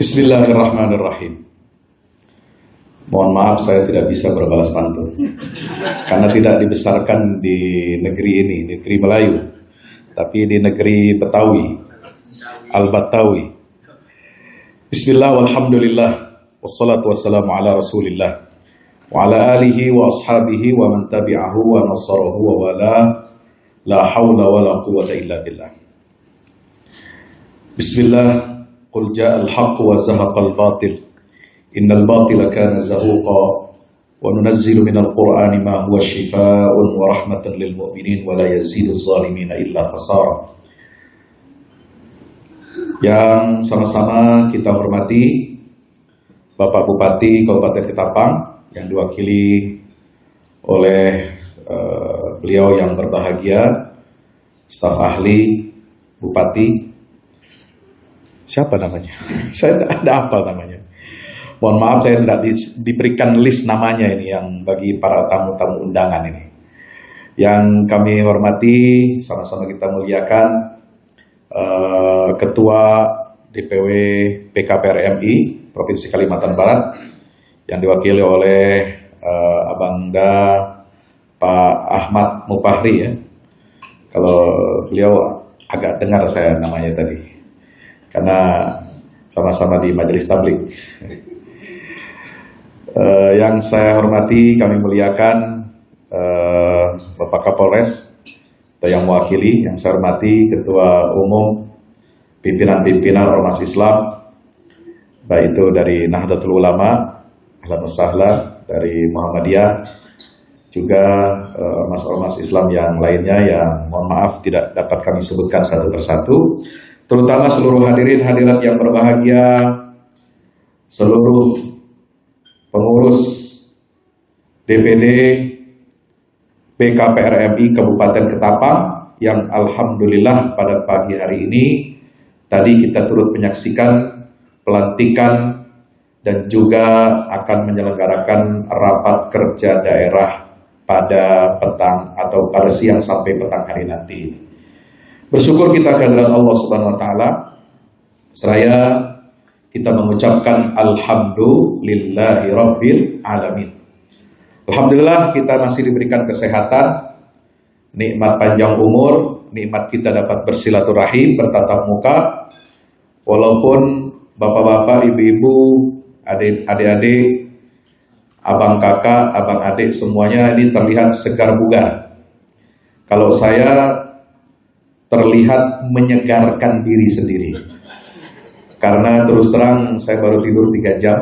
Bismillahirrahmanirrahim. Mohon maaf saya tidak bisa berbalas pantun karena tidak dibesarkan di negeri ini, negeri Melayu, tapi di negeri Betawi, Al-Batawi. Bismillah walhamdulillah wassalatu wassalamu ala rasulillah wa ala alihi wa ashabihi wa man tabi'ahu wa nasarahu wa wala la hawla wa la quwwata illa billah. Bismillah, qul ja'al haqq wa zahaqal batil innal batila kana zahuqa wa nunazzilu minal qur'ani ma huwa shifaa'un wa rahmatan lil mu'minin wa la yazidu zalimina illa khasara. Yang sama-sama kita hormati Bapak Bupati Kabupaten Ketapang yang diwakili oleh beliau yang berbahagia, staf ahli Bupati. Siapa namanya? Saya tidak ada hafal namanya. Mohon maaf saya tidak diberikan list namanya ini yang bagi para tamu-tamu undangan ini. Yang kami hormati, sama-sama kita muliakan Ketua DPW PKPRMI Provinsi Kalimantan Barat yang diwakili oleh Abangda Pak Ahmad Mupahri ya. Kalau beliau agak dengar saya namanya tadi karena sama-sama di Majelis Tablik. Yang saya hormati, kami muliakan Bapak Kapolres atau yang mewakili, yang saya hormati Ketua Umum pimpinan-pimpinan Ormas Islam, baik itu dari Nahdlatul Ulama, ahlan wa sahlan, dari Muhammadiyah, juga ormas Islam yang lainnya yang mohon maaf tidak dapat kami sebutkan satu persatu, terutama seluruh hadirin hadirat yang berbahagia, seluruh pengurus DPD PKPRMI Kabupaten Ketapang yang alhamdulillah pada pagi hari ini tadi kita turut menyaksikan pelantikan dan juga akan menyelenggarakan rapat kerja daerah pada petang atau pada siang sampai petang hari nanti. Bersyukur kita kehadirat Allah Subhanahu wa taala. Seraya kita mengucapkan alhamdulillahi rabbil alamin. Alhamdulillah kita masih diberikan kesehatan, nikmat panjang umur, nikmat kita dapat bersilaturahim, bertatap muka. Walaupun bapak-bapak, ibu-ibu, adik-adik, abang kakak, abang adik semuanya ini terlihat segar bugar. Kalau saya terlihat menyegarkan diri sendiri. Karena terus terang saya baru tidur 3 jam.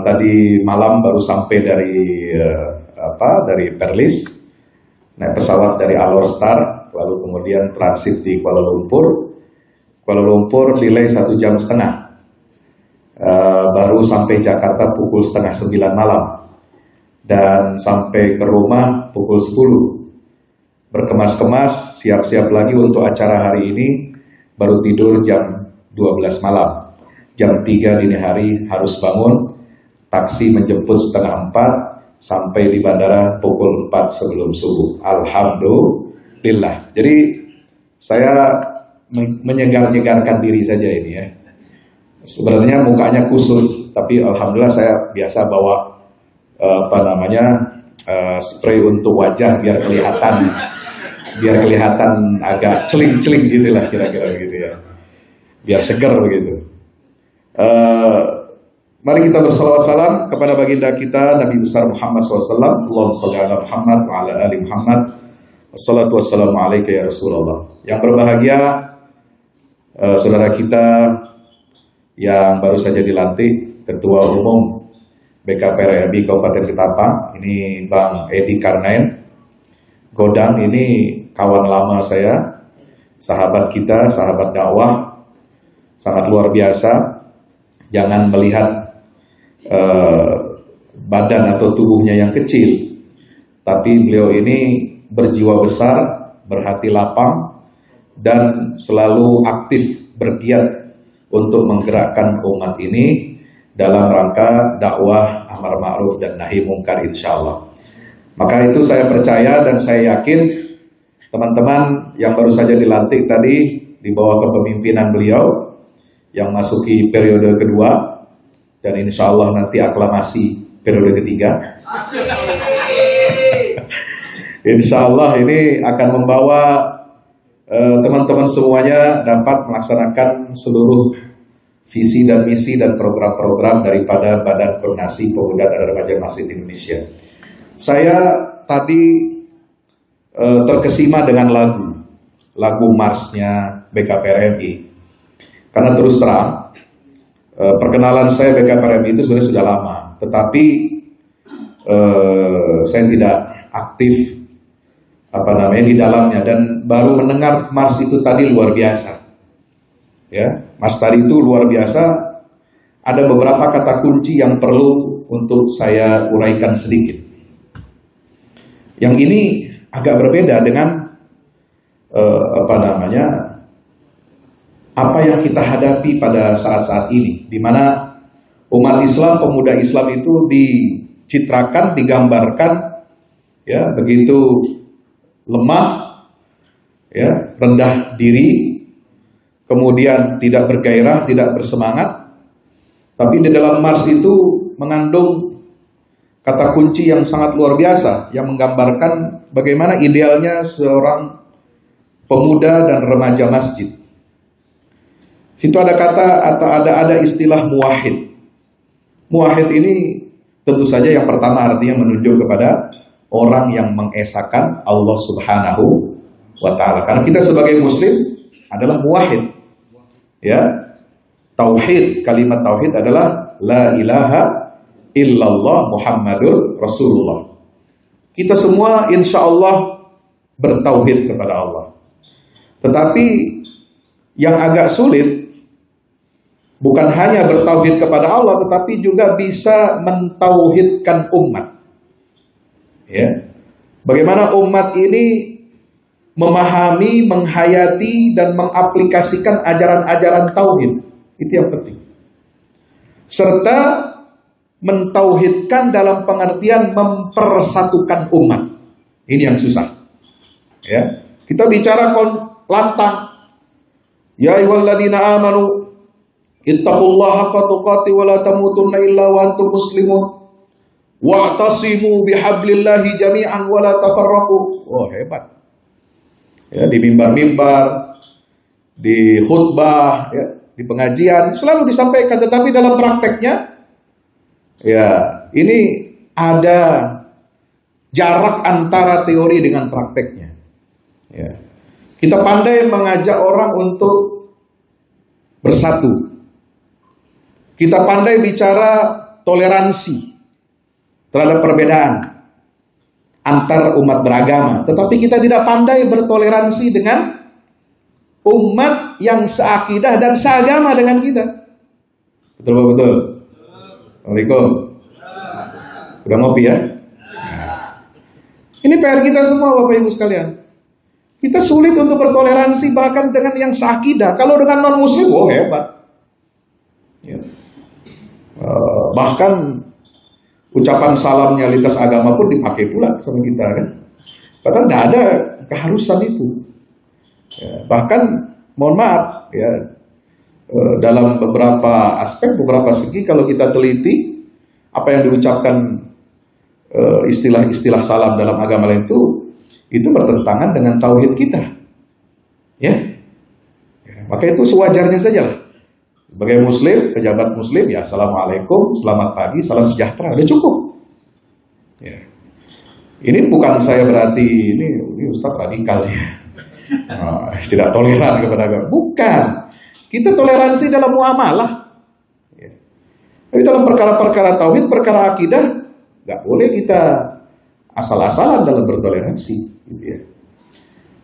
Tadi malam baru sampai dari Perlis, naik pesawat dari Alor Star, lalu kemudian transit di Kuala Lumpur. Kuala Lumpur delay 1,5 jam. Baru sampai Jakarta pukul 8:30 malam dan sampai ke rumah pukul 10. Berkemas-kemas, siap-siap lagi untuk acara hari ini, baru tidur jam 12 malam. Jam 3 dini hari harus bangun, taksi menjemput 3:30, sampai di bandara pukul 4 sebelum subuh. Alhamdulillah. Jadi saya menyegar-nyegarkan diri saja ini ya. Sebenarnya mukanya kusut, tapi alhamdulillah saya biasa bawa spray untuk wajah biar kelihatan agak celing-celing gitu lah kira-kira gitu ya. Biar segar begitu. Mari kita bersalawat salam kepada baginda kita Nabi besar Muhammad SAW. Allahumma shalli ala Muhammad wa ala ali Muhammad. Wassalatu wassalamu alaika ya Rasulullah. Yang berbahagia saudara kita yang baru saja dilantik Ketua Umum BKPRMI Kabupaten Ketapang, ini Bang Edi Karnain Godang. Ini kawan lama saya, sahabat kita, sahabat dakwah, sangat luar biasa. Jangan melihat badan atau tubuhnya yang kecil, tapi beliau ini berjiwa besar, berhati lapang, dan selalu aktif bergiat untuk menggerakkan umat ini dalam rangka dakwah amar ma'ruf dan nahi mungkar insyaallah. Maka itu saya percaya dan saya yakin teman-teman yang baru saja dilantik tadi di bawah kepemimpinan beliau yang masuki periode kedua, dan insya Allah nanti aklamasi periode ketiga. Insya Allah ini akan membawa teman-teman semuanya dapat melaksanakan seluruh visi dan misi dan program-program daripada Badan Koordinasi Pemuda dan Remaja Masjid Indonesia. Saya tadi terkesima dengan lagu marsnya BKPRMI, karena terus terang perkenalan saya BKPRMI itu sebenarnya sudah lama, tetapi saya tidak aktif di dalamnya, dan baru mendengar mars itu tadi luar biasa. Ya, mars tadi itu luar biasa. Ada beberapa kata kunci yang perlu untuk saya uraikan sedikit. Yang ini agak berbeda dengan apa yang kita hadapi pada saat-saat ini, di mana umat Islam, pemuda Islam itu dicitrakan, digambarkan, ya, begitu lemah, ya, rendah diri, kemudian tidak bergairah, tidak bersemangat. Tapi di dalam mars itu mengandung kata kunci yang sangat luar biasa, yang menggambarkan bagaimana idealnya seorang pemuda dan remaja masjid. Situ ada kata atau ada istilah muwahhid. Muwahhid ini tentu saja yang pertama artinya menunjuk kepada orang yang mengesahkan Allah Subhanahu wa Ta'ala. Karena kita sebagai Muslim adalah muwahhid. Ya, tauhid, kalimat tauhid adalah la ilaha illallah Muhammadur Rasulullah. Kita semua insya Allah bertauhid kepada Allah. Tetapi yang agak sulit bukan hanya bertauhid kepada Allah, tetapi juga bisa mentauhidkan umat. Ya, bagaimana umat ini memahami, menghayati, dan mengaplikasikan ajaran-ajaran tauhid, itu yang penting. Serta mentauhidkan dalam pengertian mempersatukan umat. Ini yang susah. Ya, kita bicara lantang. Ya ayyuhalladzina amanu ittaqullaha haqqa tuqatih wa la tamutunna illa wa antum muslimun. Wa'tasimu bihablillahi jami'an wa la tafarraqu. Oh, hebat. Ya, di mimbar-mimbar, di khutbah, ya, di pengajian selalu disampaikan, tetapi dalam prakteknya ya, ini ada jarak antara teori dengan prakteknya. Ya. Kita pandai mengajak orang untuk bersatu. Kita pandai bicara toleransi terhadap perbedaan antar umat beragama, tetapi kita tidak pandai bertoleransi dengan umat yang seakidah dan seagama dengan kita. Betul betul. Assalamualaikum. Udah ngopi ya? Nah, ini PR kita semua Bapak Ibu sekalian. Kita sulit untuk bertoleransi bahkan dengan yang seakidah. Kalau dengan non muslim, oh hebat. Ya. Bahkan ucapan salamnya lintas agama pun dipakai pula sama kita kan. Padahal nggak ada keharusan itu. Ya, bahkan mohon maaf ya, dalam beberapa aspek, beberapa segi kalau kita teliti apa yang diucapkan istilah-istilah salam dalam agama lain itu bertentangan dengan tauhid kita. Ya. Maka itu sewajarnya saja lah. Sebagai muslim, pejabat muslim, ya assalamualaikum, selamat pagi, salam sejahtera, udah cukup. Ya. Ini bukan saya berarti ini Ustaz radikal ya, tidak toleran kepada agama. Bukan, kita toleransi dalam muamalah. Ya. Tapi dalam perkara-perkara tauhid, perkara akidah, nggak boleh kita asal-asalan dalam bertoleransi. Gitu ya.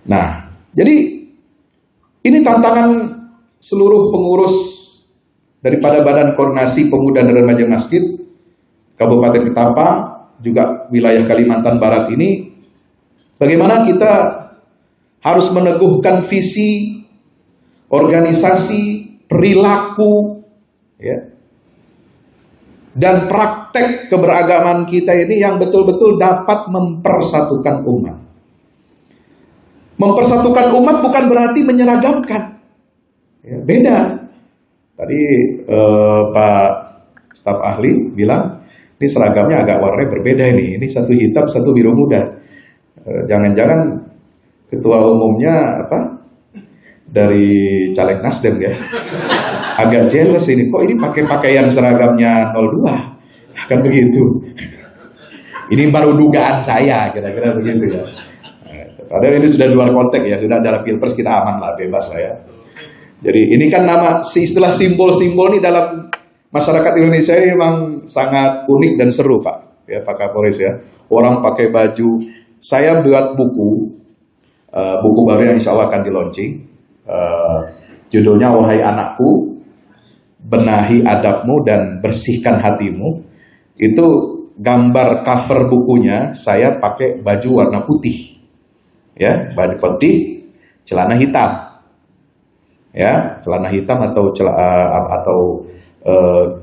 Nah, jadi ini tantangan seluruh pengurus daripada Badan Koordinasi Pemuda dan Remaja Masjid Kabupaten Ketapang, juga wilayah Kalimantan Barat ini, bagaimana kita harus meneguhkan visi, organisasi, perilaku, ya, dan praktek keberagaman kita ini yang betul-betul dapat mempersatukan umat. Mempersatukan umat bukan berarti menyeragamkan, ya, beda. Tadi Pak staf ahli bilang, ini seragamnya agak warnanya berbeda ini satu hitam, satu biru muda. Jangan-jangan ketua umumnya dari caleg Nasdem ya. Agak jealous ini, kok ini pakai pakaian seragamnya 02, kan begitu. Ini baru dugaan saya, kira-kira begitu ya. Padahal ini sudah luar konteks ya, sudah dalam pilpres kita aman lah, bebas lah ya. Jadi ini kan istilah simbol-simbol ini dalam masyarakat Indonesia ini memang sangat unik dan seru Pak, ya Pak Kapolres ya. Orang pakai baju, saya buat buku baru yang insya Allah akan di launching. Judulnya Wahai Anakku, Benahi Adabmu dan Bersihkan Hatimu. Itu gambar cover bukunya saya pakai baju warna putih, ya baju putih, celana hitam, ya celana hitam atau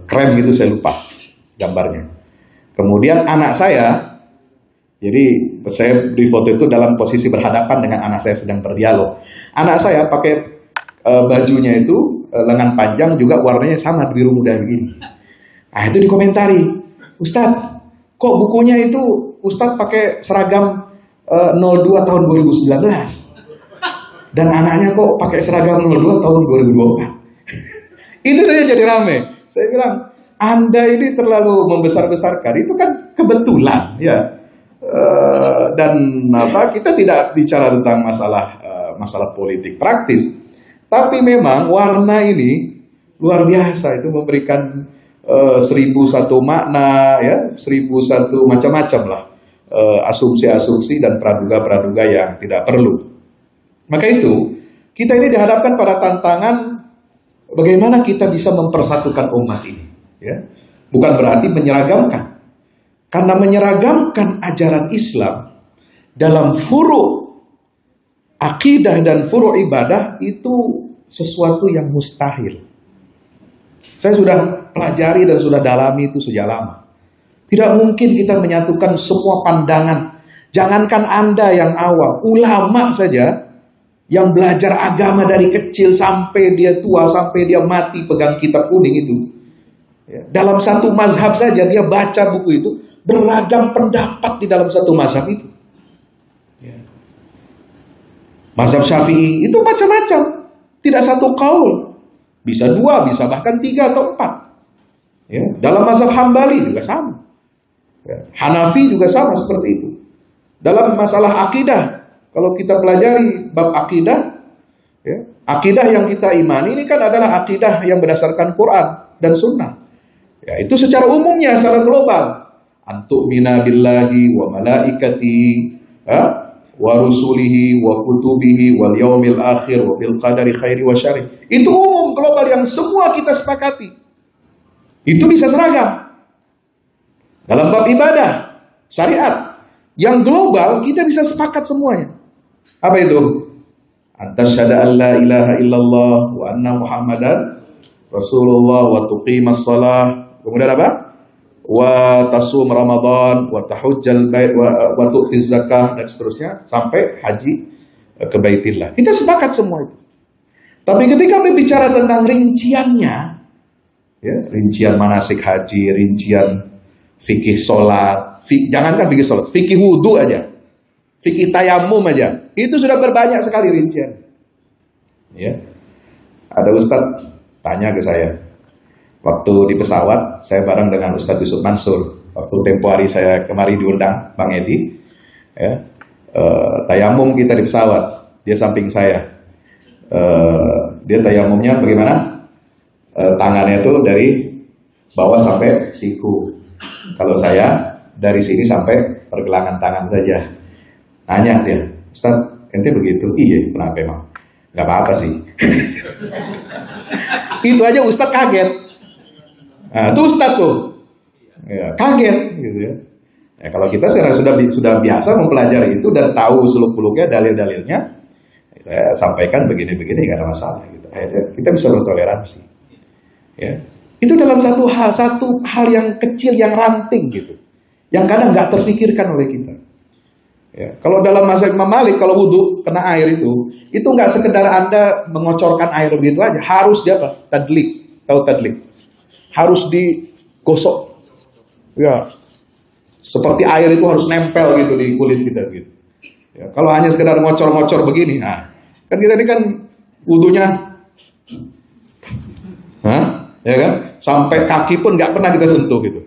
krem gitu saya lupa gambarnya. Kemudian anak saya, jadi saya di foto itu dalam posisi berhadapan dengan anak saya sedang berdialog. Anak saya pakai bajunya itu lengan panjang juga warnanya sama biru muda begini. Nah itu dikomentari, Ustadz, kok bukunya itu Ustadz pakai seragam 02 tahun 2019 dan anaknya kok pakai seragam 02 tahun 2024. Itu saya jadi rame. Saya bilang, Anda ini terlalu membesar-besarkan. Itu kan kebetulan ya. Dan kita tidak bicara tentang masalah politik praktis. Tapi memang warna ini luar biasa, itu memberikan 1001 makna ya, 1001 macam-macam lah asumsi-asumsi dan praduga-praduga yang tidak perlu. Maka itu kita ini dihadapkan pada tantangan bagaimana kita bisa mempersatukan umat ini ya. Bukan berarti menyeragamkan. Karena menyeragamkan ajaran Islam dalam furu' akidah dan furu' ibadah itu sesuatu yang mustahil. Saya sudah pelajari dan sudah dalami itu sejak lama. Tidak mungkin kita menyatukan semua pandangan. Jangankan Anda yang awam, ulama saja yang belajar agama dari kecil sampai dia tua, sampai dia mati pegang kitab kuning itu. Ya, dalam satu mazhab saja dia baca buku itu, beragam pendapat di dalam satu mazhab itu. Ya. Mazhab Syafi'i itu macam-macam, tidak satu kaul, bisa 2, bisa bahkan 3 atau 4. Ya. Dalam mazhab Hambali juga sama, ya. Hanafi juga sama seperti itu. Dalam masalah akidah, kalau kita pelajari bab akidah, ya, akidah yang kita imani ini kan adalah akidah yang berdasarkan Quran dan Sunnah. Ya, itu secara umumnya, secara global. Antu'mina billahi wa malaikati wa rusulihi wa kutubihi wal yaumil akhir wa bil qadari khairi wa syarri. Itu umum global yang semua kita sepakati. Itu bisa seragam. Dalam bab ibadah, syariat, yang global kita bisa sepakat semuanya. Apa itu? Antasyhadu an la ilaha illallah wa anna Muhammadan Rasulullah wa tuqimas shalah. Kemudian apa? Wa tasum Ramadan, wa tahujjal bait, wa tu'tiz zakah, dan seterusnya sampai haji ke Baitillah. Kita sepakat semua itu. Tapi ketika berbicara tentang rinciannya, ya, rincian manasik haji, rincian fikih sholat, jangankan fikih sholat, fikih wudhu aja, fikih tayamum aja, itu sudah berbanyak sekali rincian. Ya, ada Ustadz tanya ke saya. Waktu di pesawat, saya bareng dengan Ustadz Yusuf Mansur. Waktu tempo hari saya kemari diundang, Bang Edi. Ya, tayamum kita di pesawat. Dia samping saya. Dia tayamumnya bagaimana? Tangannya itu dari bawah sampai siku. Kalau saya dari sini sampai pergelangan tangan saja. Nanya dia, Ustadz, ente begitu? Iya, kenapa emang? Gak apa-apa sih. Itu aja Ustadz kaget. Nah, itu Ustadz tuh ya, kaget gitu ya. Ya, kalau kita sekarang sudah biasa mempelajari itu dan tahu seluk-beluknya, dalil-dalilnya, saya sampaikan begini-begini nggak ada masalah gitu. Kita bisa bertoleransi. Ya, itu dalam satu hal yang kecil, yang ranting gitu, yang kadang nggak terfikirkan oleh kita. Ya, kalau dalam mazhab Imam Malik, kalau wudhu kena air itu nggak sekedar Anda mengocorkan air begitu aja, harus dia apa? Tadlik. Tahu tadlik? Harus digosok. Ya, seperti air itu harus nempel gitu di kulit kita gitu. Ya, kalau hanya sekedar ngocor-ngocor begini, nah, kan kita ini kan wudunya, ya kan, sampai kaki pun nggak pernah kita sentuh gitu.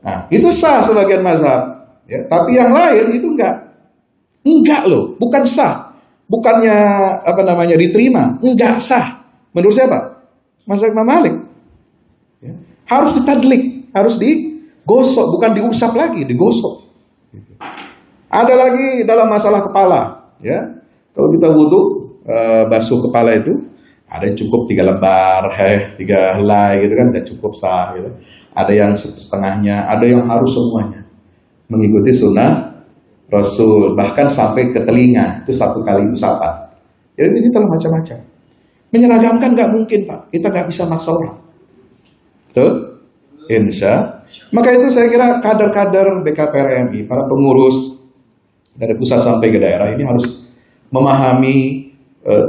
Nah, itu sah sebagian mazhab. Ya, tapi yang lain itu enggak loh, bukan sah, bukannya diterima, enggak sah. Menurut siapa? Mazhab Imam Malik. Ya, harus ditadlik, harus digosok, bukan diusap lagi, digosok. Gitu. Ada lagi dalam masalah kepala, ya. Kalau kita wudu basuh kepala itu ada yang cukup 3 lembar, 3 helai gitu kan, udah cukup sah. Gitu. Ada yang setengahnya, ada yang harus semuanya. Mengikuti sunnah Rasul, bahkan sampai ke telinga itu 1 kali usapan. Jadi ini telah macam-macam. Menyeragamkan nggak mungkin Pak, kita nggak bisa maksa orang. Betul? Insya. Maka itu saya kira kader-kader BKPRMI, para pengurus dari pusat sampai ke daerah ini harus memahami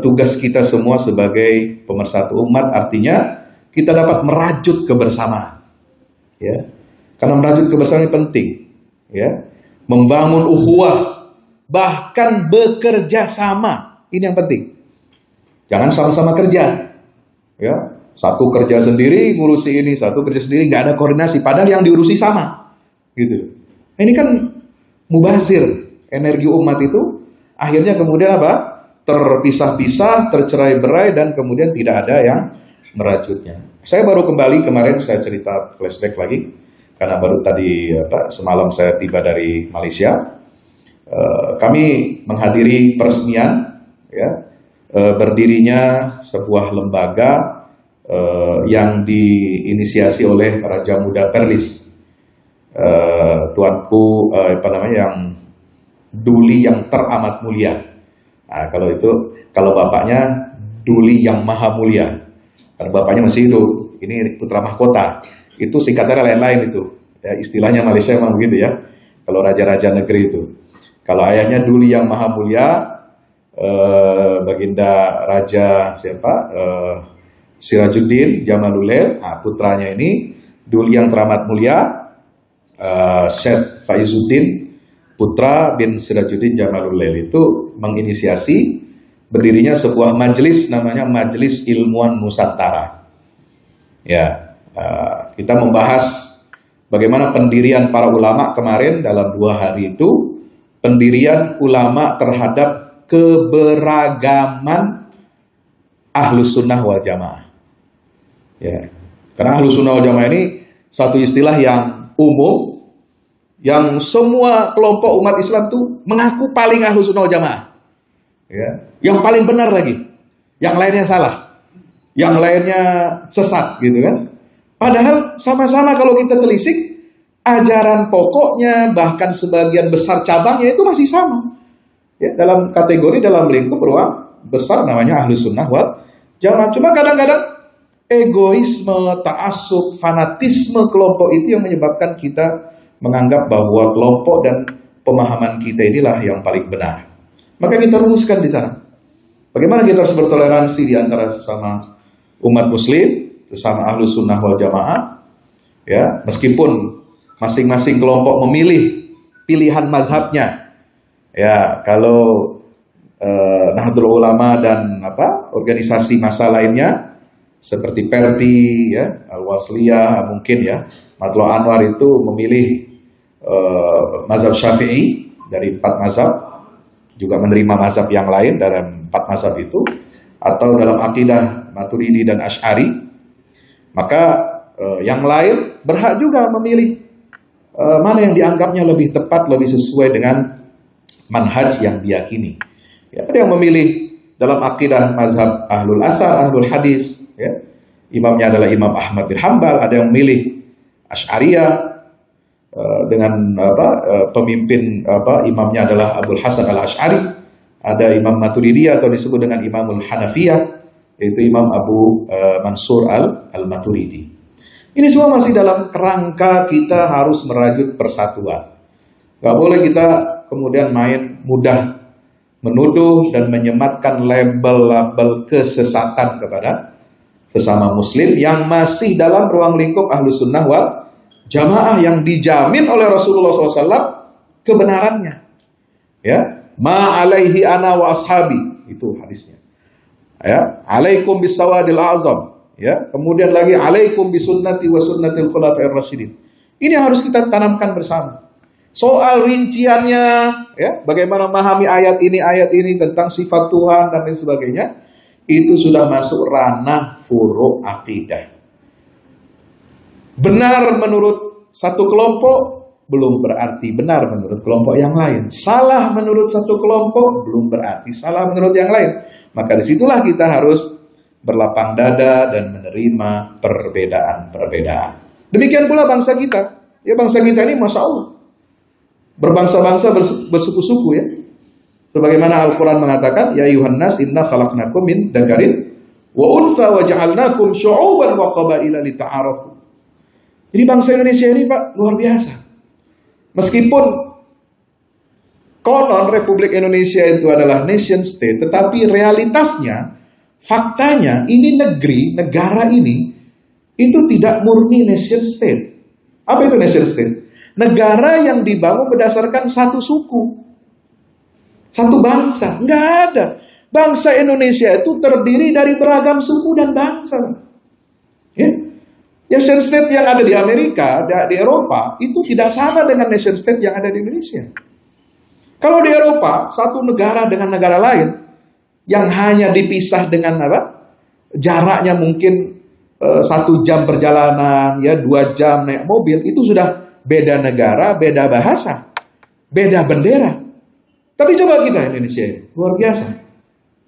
tugas kita semua sebagai pemersatu umat. Artinya kita dapat merajut kebersamaan, ya. Karena merajut kebersamaan ini penting, ya. Membangun ukhuwah, bahkan bekerja sama, ini yang penting. Jangan sama-sama kerja, ya. Satu kerja sendiri ngurusi ini, satu kerja sendiri nggak ada koordinasi. Padahal yang diurusi sama, gitu. Ini kan mubazir energi umat itu. Akhirnya kemudian apa? Terpisah-pisah, tercerai-berai, dan kemudian tidak ada yang merajutnya. Saya baru kembali kemarin, saya cerita flashback lagi karena baru tadi semalam saya tiba dari Malaysia. Kami menghadiri peresmian, ya, berdirinya sebuah lembaga yang diinisiasi oleh Raja Muda Perlis, tuanku yang Duli yang teramat mulia. Nah, kalau bapaknya Duli yang maha mulia, karena bapaknya masih hidup. Ini putra mahkota. Itu singkatannya lain-lain itu. Ya, istilahnya Malaysia memang begitu ya. Kalau raja-raja negeri itu. Kalau ayahnya Duli yang maha mulia, Baginda Raja Sirajuddin Jamalulail, nah, putranya ini Duli yang teramat mulia, Syed Faizuddin putra bin Sirajuddin Jamalulail itu menginisiasi berdirinya sebuah majelis namanya Majelis Ilmuwan Nusantara. Ya, kita membahas bagaimana pendirian para ulama kemarin dalam 2 hari itu, pendirian ulama terhadap keberagaman Ahlus Sunnah wal Jamaah. Ya, karena Ahlus Sunnah wal Jamaah ini satu istilah yang umum, yang semua kelompok umat Islam tuh mengaku paling Ahlus Sunnah wal Jamaah. Ya, yang paling benar lagi. Yang lainnya salah. Yang lainnya sesat gitu kan. Padahal sama-sama kalau kita telisik, ajaran pokoknya bahkan sebagian besar cabangnya itu masih sama. Ya, dalam kategori, dalam lingkup ruang besar namanya Ahlus Sunnah wal Jamaah. Cuma kadang-kadang egoisme, ta'assub, fanatisme kelompok itu yang menyebabkan kita menganggap bahwa kelompok dan pemahaman kita inilah yang paling benar. Maka kita rumuskan di sana. Bagaimana kita harus bertoleransi di antara sesama umat muslim, sesama Ahlus Sunnah wal Jamaah. Ya, meskipun masing-masing kelompok memilih pilihan mazhabnya. Ya, kalau Nahdlatul Ulama dan organisasi massa lainnya seperti Perti, ya, Al-Wasliyah mungkin ya, Matlu Anwar itu memilih mazhab Syafi'i dari 4 mazhab, juga menerima mazhab yang lain dalam 4 mazhab itu, atau dalam akidah Maturidi dan Asy'ari, maka yang lain berhak juga memilih mana yang dianggapnya lebih tepat, lebih sesuai dengan manhaj yang diyakini. Ya, ada yang memilih dalam akidah mazhab Ahlul Athar, Ahlul Hadis, ya, imamnya adalah Imam Ahmad bin Hanbal. Ada yang memilih Asy'ariyah dengan pemimpin imamnya adalah Abdul Hasan al-Asy'ari. Ada Imam Maturidi atau disebut dengan Imamul Hanafiyah, yaitu Imam Abu Mansur al-Maturidi. Ini semua masih dalam kerangka kita harus merajut persatuan. Gak boleh kita kemudian main mudah menuduh dan menyematkan label-label kesesatan kepada sesama muslim yang masih dalam ruang lingkup Ahlus Sunnah wal Jamaah yang dijamin oleh Rasulullah SAW kebenarannya. Ya, ma alaihi ana wa ashabi, itu hadisnya. Ya, alaikum bisawadil azam. Ya, kemudian lagi alaikum bisunnati wa sunnatil khulafa'ir rasyidin. Ini harus kita tanamkan bersama. Soal rinciannya, ya, bagaimana memahami ayat ini tentang sifat Tuhan dan lain sebagainya, itu sudah masuk ranah furu' akidah. Benar menurut satu kelompok belum berarti benar menurut kelompok yang lain. Salah menurut satu kelompok belum berarti salah menurut yang lain. Maka disitulah kita harus berlapang dada dan menerima perbedaan-perbedaan. Demikian pula bangsa kita. Ya, bangsa kita ini Masya Allah berbangsa-bangsa, bersuku-suku, ya. Sebagaimana Al-Quran mengatakan, ya ayuhan nas inna khalaqnakum min dzakarin wa untha wa ja'alnakum syu'uban wa qabaila lita'arafu. Jadi bangsa Indonesia ini, Pak, luar biasa. Meskipun konon Republik Indonesia itu adalah nation state, tetapi realitasnya, faktanya, ini negara ini, itu tidak murni nation state. Apa itu nation state? Negara yang dibangun berdasarkan satu suku, satu bangsa. Nggak ada. Bangsa Indonesia itu terdiri dari beragam suku dan bangsa. Ya. Nation state yang ada di Amerika, di Eropa, itu tidak sama dengan nation state yang ada di Indonesia. Kalau di Eropa, satu negara dengan negara lain, yang hanya dipisah dengan apa? Jaraknya mungkin 1 jam perjalanan, ya 2 jam naik mobil, itu sudah beda negara, beda bahasa, beda bendera. Tapi coba kita Indonesia, luar biasa.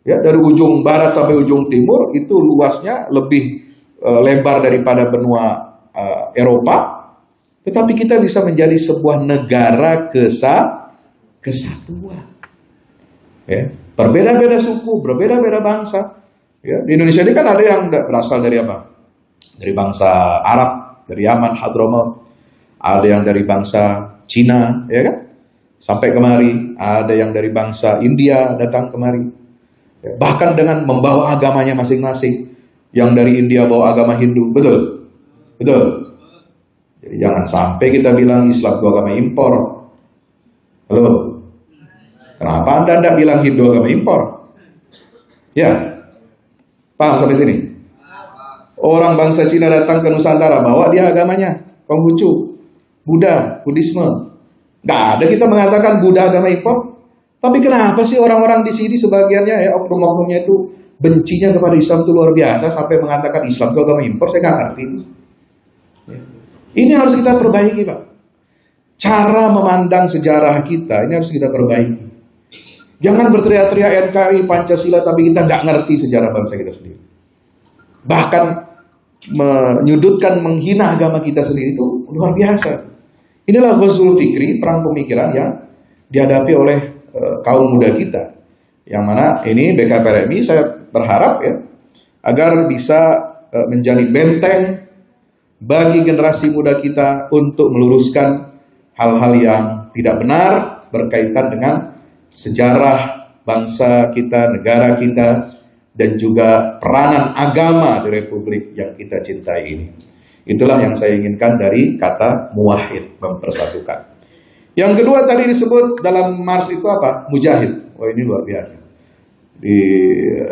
Ya, dari ujung barat sampai ujung timur, itu luasnya lebih lebar daripada benua Eropa, tetapi kita bisa menjadi sebuah negara kesatuan. Ya, berbeda-beda suku, berbeda-beda bangsa. Ya, di Indonesia ini kan ada yang berasal dari apa? Dari bangsa Arab, dari Yaman, Hadramaut. Ada yang dari bangsa Cina, ya kan? Sampai kemari. Ada yang dari bangsa India datang kemari. Ya, bahkan dengan membawa agamanya masing-masing. Yang dari India bawa agama Hindu, betul? Betul. Jadi jangan sampai kita bilang Islam itu agama impor. Halo? Kenapa Anda tidak bilang Hindu agama impor? Ya, paham sampai sini? Orang bangsa Cina datang ke Nusantara, bawa dia agamanya, Konghucu, Buddha, Buddhisme. Gak ada kita mengatakan Buddha agama impor. Tapi kenapa sih orang-orang di sini sebagiannya, ya, oknum-oknumnya itu bencinya kepada Islam itu luar biasa sampai mengatakan Islam itu agama impor? Saya nggak ngerti. Ya. Ini harus kita perbaiki, Pak. Cara memandang sejarah kita ini harus kita perbaiki. Jangan berteriak-teriak NKRI Pancasila tapi kita nggak ngerti sejarah bangsa kita sendiri. Bahkan menyudutkan, menghina agama kita sendiri itu luar biasa. Inilah ghazul fikri, perang pemikiran yang dihadapi oleh kaum muda kita. Yang mana ini BKPRMI saya berharap, ya, agar bisa menjadi benteng bagi generasi muda kita untuk meluruskan hal-hal yang tidak benar berkaitan dengan sejarah bangsa kita, negara kita, dan juga peranan agama di republik yang kita cintai ini. Itulah yang saya inginkan dari kata muwahhid, mempersatukan. Yang kedua tadi disebut dalam Mars itu apa? Mujahid. Oh, ini luar biasa.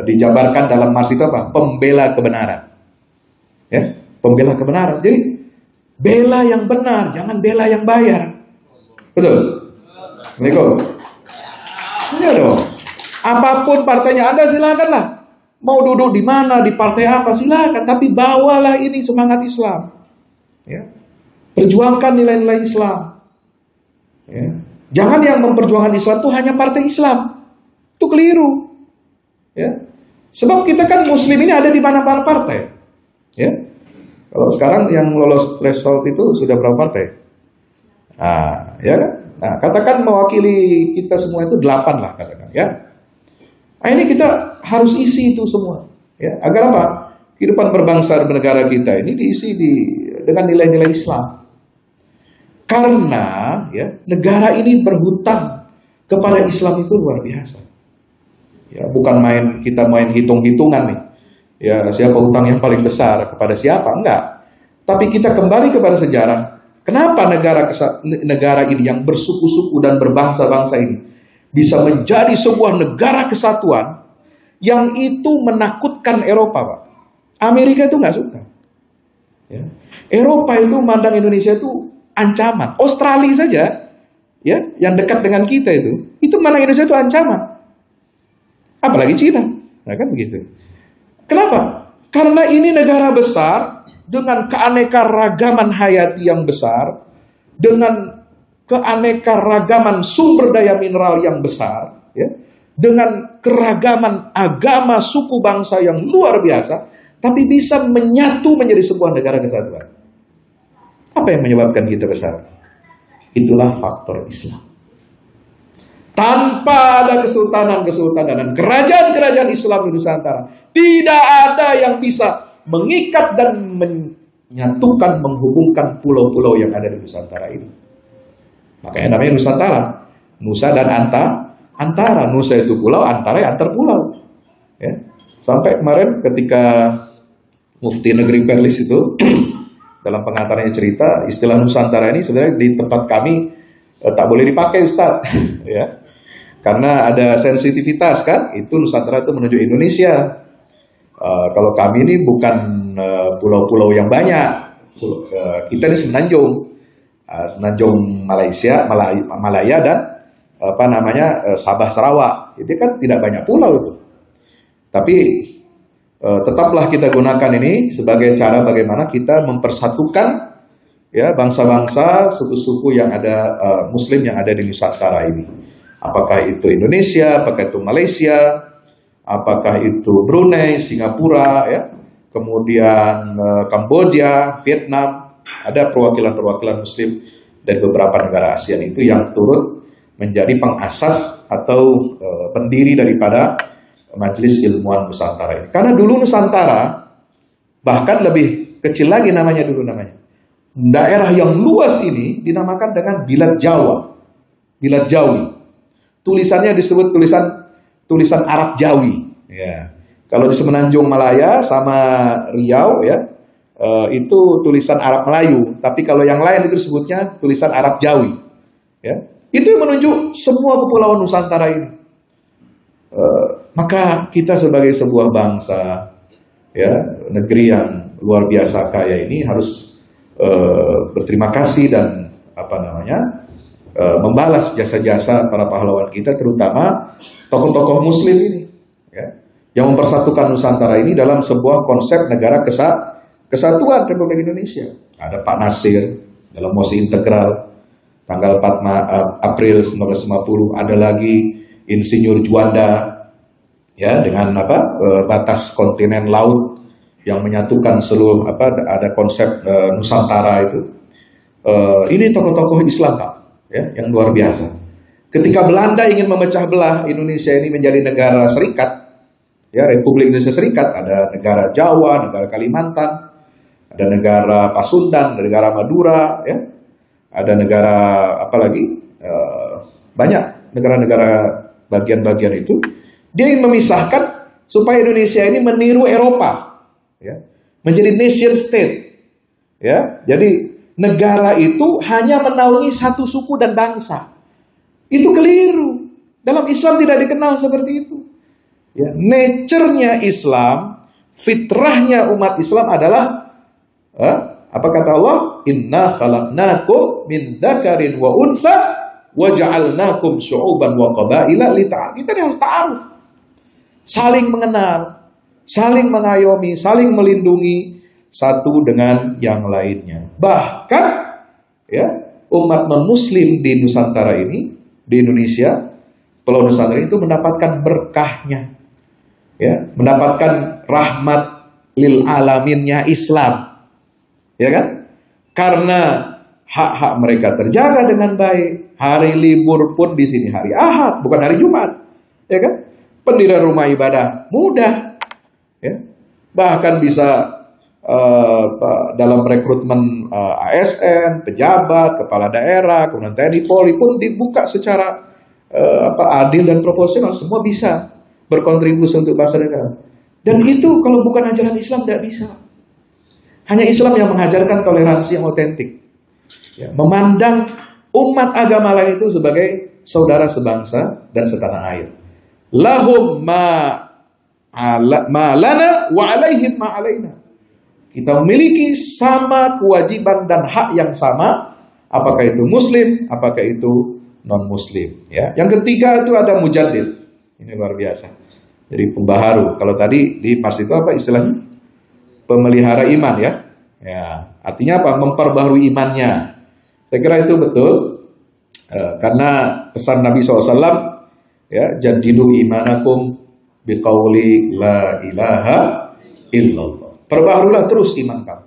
Dijabarkan dalam Mars itu apa? Pembela kebenaran. Ya, pembela kebenaran. Jadi bela yang benar, jangan bela yang bayar. Betul? Assalamualaikum. Iya dong. Apapun partainya Anda silakanlah. Mau duduk di mana, di partai apa silakan, tapi bawalah ini semangat Islam. Ya. Perjuangkan nilai-nilai Islam. Ya. Jangan yang memperjuangkan Islam itu hanya partai Islam. Itu keliru. Ya. Sebab kita kan Muslim ini ada di mana-mana partai. Ya. Kalau sekarang yang lolos threshold itu sudah berapa partai? Nah, ya. Nah, katakan mewakili kita semua itu 8 lah katakan, ya. Nah, ini kita harus isi itu semua, ya. Agar apa? Kehidupan berbangsa dan bernegara kita ini diisi dengan nilai-nilai Islam. Karena, ya, negara ini berhutang kepada Islam itu luar biasa. Ya, bukan kita main hitung-hitungan nih. Ya, siapa utang yang paling besar kepada siapa? Enggak. Tapi kita kembali kepada sejarah. Kenapa negara ini yang bersuku-suku dan berbangsa-bangsa ini bisa menjadi sebuah negara kesatuan yang itu menakutkan Eropa, Pak. Amerika itu nggak suka. Ya. Eropa itu memandang Indonesia itu ancaman. Australia saja, ya, yang dekat dengan kita itu memandang Indonesia itu ancaman. Apalagi Cina, nah kan begitu. Kenapa? Karena ini negara besar dengan keanekaragaman hayati yang besar, dengan keanekaragaman sumber daya mineral yang besar, ya, dengan keragaman agama, suku, bangsa yang luar biasa, tapi bisa menyatu menjadi sebuah negara kesatuan. Apa yang menyebabkan kita besar? Itulah faktor Islam. Tanpa ada kesultanan-kesultanan dan kerajaan-kerajaan Islam di Nusantara, tidak ada yang bisa mengikat dan menyatukan, menghubungkan pulau-pulau yang ada di Nusantara ini. Makanya namanya Nusantara. Nusa dan antara. Nusa itu pulau, antara ya antar pulau. Ya. Sampai kemarin ketika Mufti Negeri Perlis itu dalam pengantarnya cerita, istilah Nusantara ini sebenarnya di tempat kami tak boleh dipakai, Ustaz. Ya. Karena ada sensitivitas kan, itu Nusantara itu menuju Indonesia. Kalau kami ini bukan pulau-pulau yang banyak, kita ini semenanjung Malaysia, Malaya dan Sabah Sarawak. Jadi kan tidak banyak pulau itu. Tapi tetaplah kita gunakan ini sebagai cara bagaimana kita mempersatukan ya bangsa-bangsa, suku-suku yang ada Muslim yang ada di Nusantara ini. Apakah itu Indonesia, apakah itu Malaysia, apakah itu Brunei, Singapura, ya, kemudian Kamboja, Vietnam, ada perwakilan-perwakilan Muslim dari beberapa negara ASEAN itu yang turut menjadi pengasas atau pendiri daripada Majelis Ilmuwan Nusantara ini. Karena dulu Nusantara bahkan lebih kecil lagi namanya. Daerah yang luas ini dinamakan dengan Bilad Jawa, Bilad Jawi. Tulisannya disebut tulisan Arab Jawi. Ya. Kalau di Semenanjung Malaya sama Riau ya itu tulisan Arab Melayu. Tapi kalau yang lain itu disebutnya tulisan Arab Jawi. Ya. Itu yang menunjuk semua kepulauan Nusantara ini. Maka kita sebagai sebuah bangsa, ya negeri yang luar biasa kaya ini harus berterima kasih dan membalas jasa-jasa para pahlawan kita, terutama tokoh-tokoh Muslim ini, ya, yang mempersatukan Nusantara ini dalam sebuah konsep negara kesatuan Republik Indonesia. Ada Pak Nasir dalam mosi integral tanggal 4 April 1950, ada lagi Insinyur Juanda, ya, dengan batas kontinen laut yang menyatukan seluruh ada konsep Nusantara itu. Ini tokoh-tokoh Islam, Pak. Ya, yang luar biasa. Ketika Belanda ingin memecah belah Indonesia ini menjadi negara serikat, ya Republik Indonesia Serikat, ada negara Jawa, negara Kalimantan, ada negara Pasundan, negara Madura, ya, ada negara banyak negara-negara bagian-bagian itu. Dia ingin memisahkan supaya Indonesia ini meniru Eropa, ya, menjadi nation state, ya, jadi negara itu hanya menaungi satu suku dan bangsa. Itu keliru. Dalam Islam tidak dikenal seperti itu. Ya, nature-nya Islam, fitrahnya umat Islam adalah apa kata Allah? Inna khalaqnakum min dzakarin wa untha wa ja'alnakum syu'uban wa qabaila lita'arafu. Kita harus ta'aruf. Saling mengenal, saling mengayomi, saling melindungi satu dengan yang lainnya. Bahkan ya, umat non-muslim di Nusantara ini, di Indonesia, Pulau Nusantara itu mendapatkan berkahnya. Ya, mendapatkan rahmat lil alaminnya Islam. Ya kan? Karena hak-hak mereka terjaga dengan baik. Hari libur pun di sini hari Ahad, bukan hari Jumat. Ya kan? Pendirian rumah ibadah mudah. Ya. Bahkan bisa dalam rekrutmen ASN, pejabat, kepala daerah, kemudian TNI, Polri pun dibuka secara adil dan proporsional. Semua bisa berkontribusi untuk bangsa negara. Dan itu kalau bukan ajaran Islam tidak bisa. Hanya Islam yang mengajarkan toleransi yang otentik. Ya, memandang umat agama lain itu sebagai saudara sebangsa dan setanah air. Lahum ma lana wa alaihim ma alaina. Kita memiliki sama kewajiban dan hak yang sama, apakah itu muslim, apakah itu non-muslim. Ya. Yang ketiga itu ada mujaddid. Ini luar biasa. Jadi pembaharu. Kalau tadi di Pars itu apa istilahnya? Pemelihara iman ya. Ya, artinya apa? Memperbaharui imannya. Saya kira itu betul. Karena pesan Nabi SAW, ya, jadidu imanakum biqauli la ilaha illallah. Perbaharulah terus iman kamu,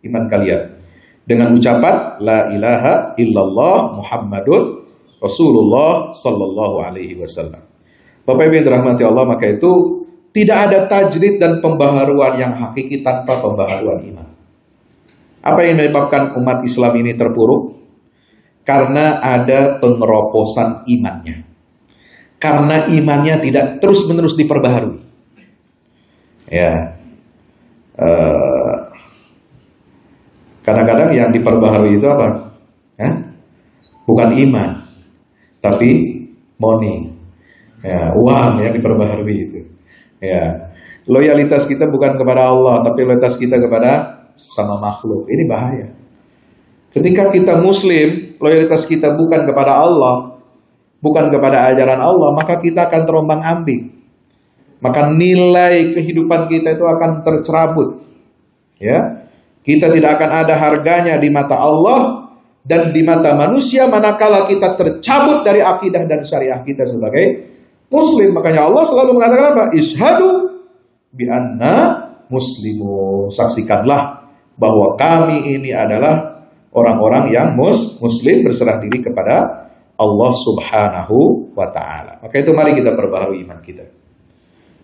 iman kalian, dengan ucapan la ilaha illallah Muhammadun Rasulullah sallallahu alaihi wasallam. Bapak Ibu yang dirahmati Allah, maka itu tidak ada tajdid dan pembaharuan yang hakiki tanpa pembaharuan iman. Apa yang menyebabkan umat Islam ini terpuruk? Karena ada pengeroposan imannya. Karena imannya tidak terus-menerus diperbaharui. Ya. Kadang-kadang yang diperbaharui itu apa? Bukan iman, tapi money, ya, uang yang diperbaharui itu. Ya, loyalitas kita bukan kepada Allah, tapi loyalitas kita kepada sama makhluk. Ini bahaya. Ketika kita Muslim, loyalitas kita bukan kepada Allah, bukan kepada ajaran Allah, maka kita akan terombang-ambing. Maka nilai kehidupan kita itu akan tercerabut. Ya, kita tidak akan ada harganya di mata Allah dan di mata manusia manakala kita tercabut dari akidah dan syariah kita sebagai Muslim. Makanya Allah selalu mengatakan apa? Ishadu bi anna muslimun. Saksikanlah bahwa kami ini adalah orang-orang yang Muslim berserah diri kepada Allah Subhanahu wa ta'ala. Maka itu mari kita perbaharui iman kita.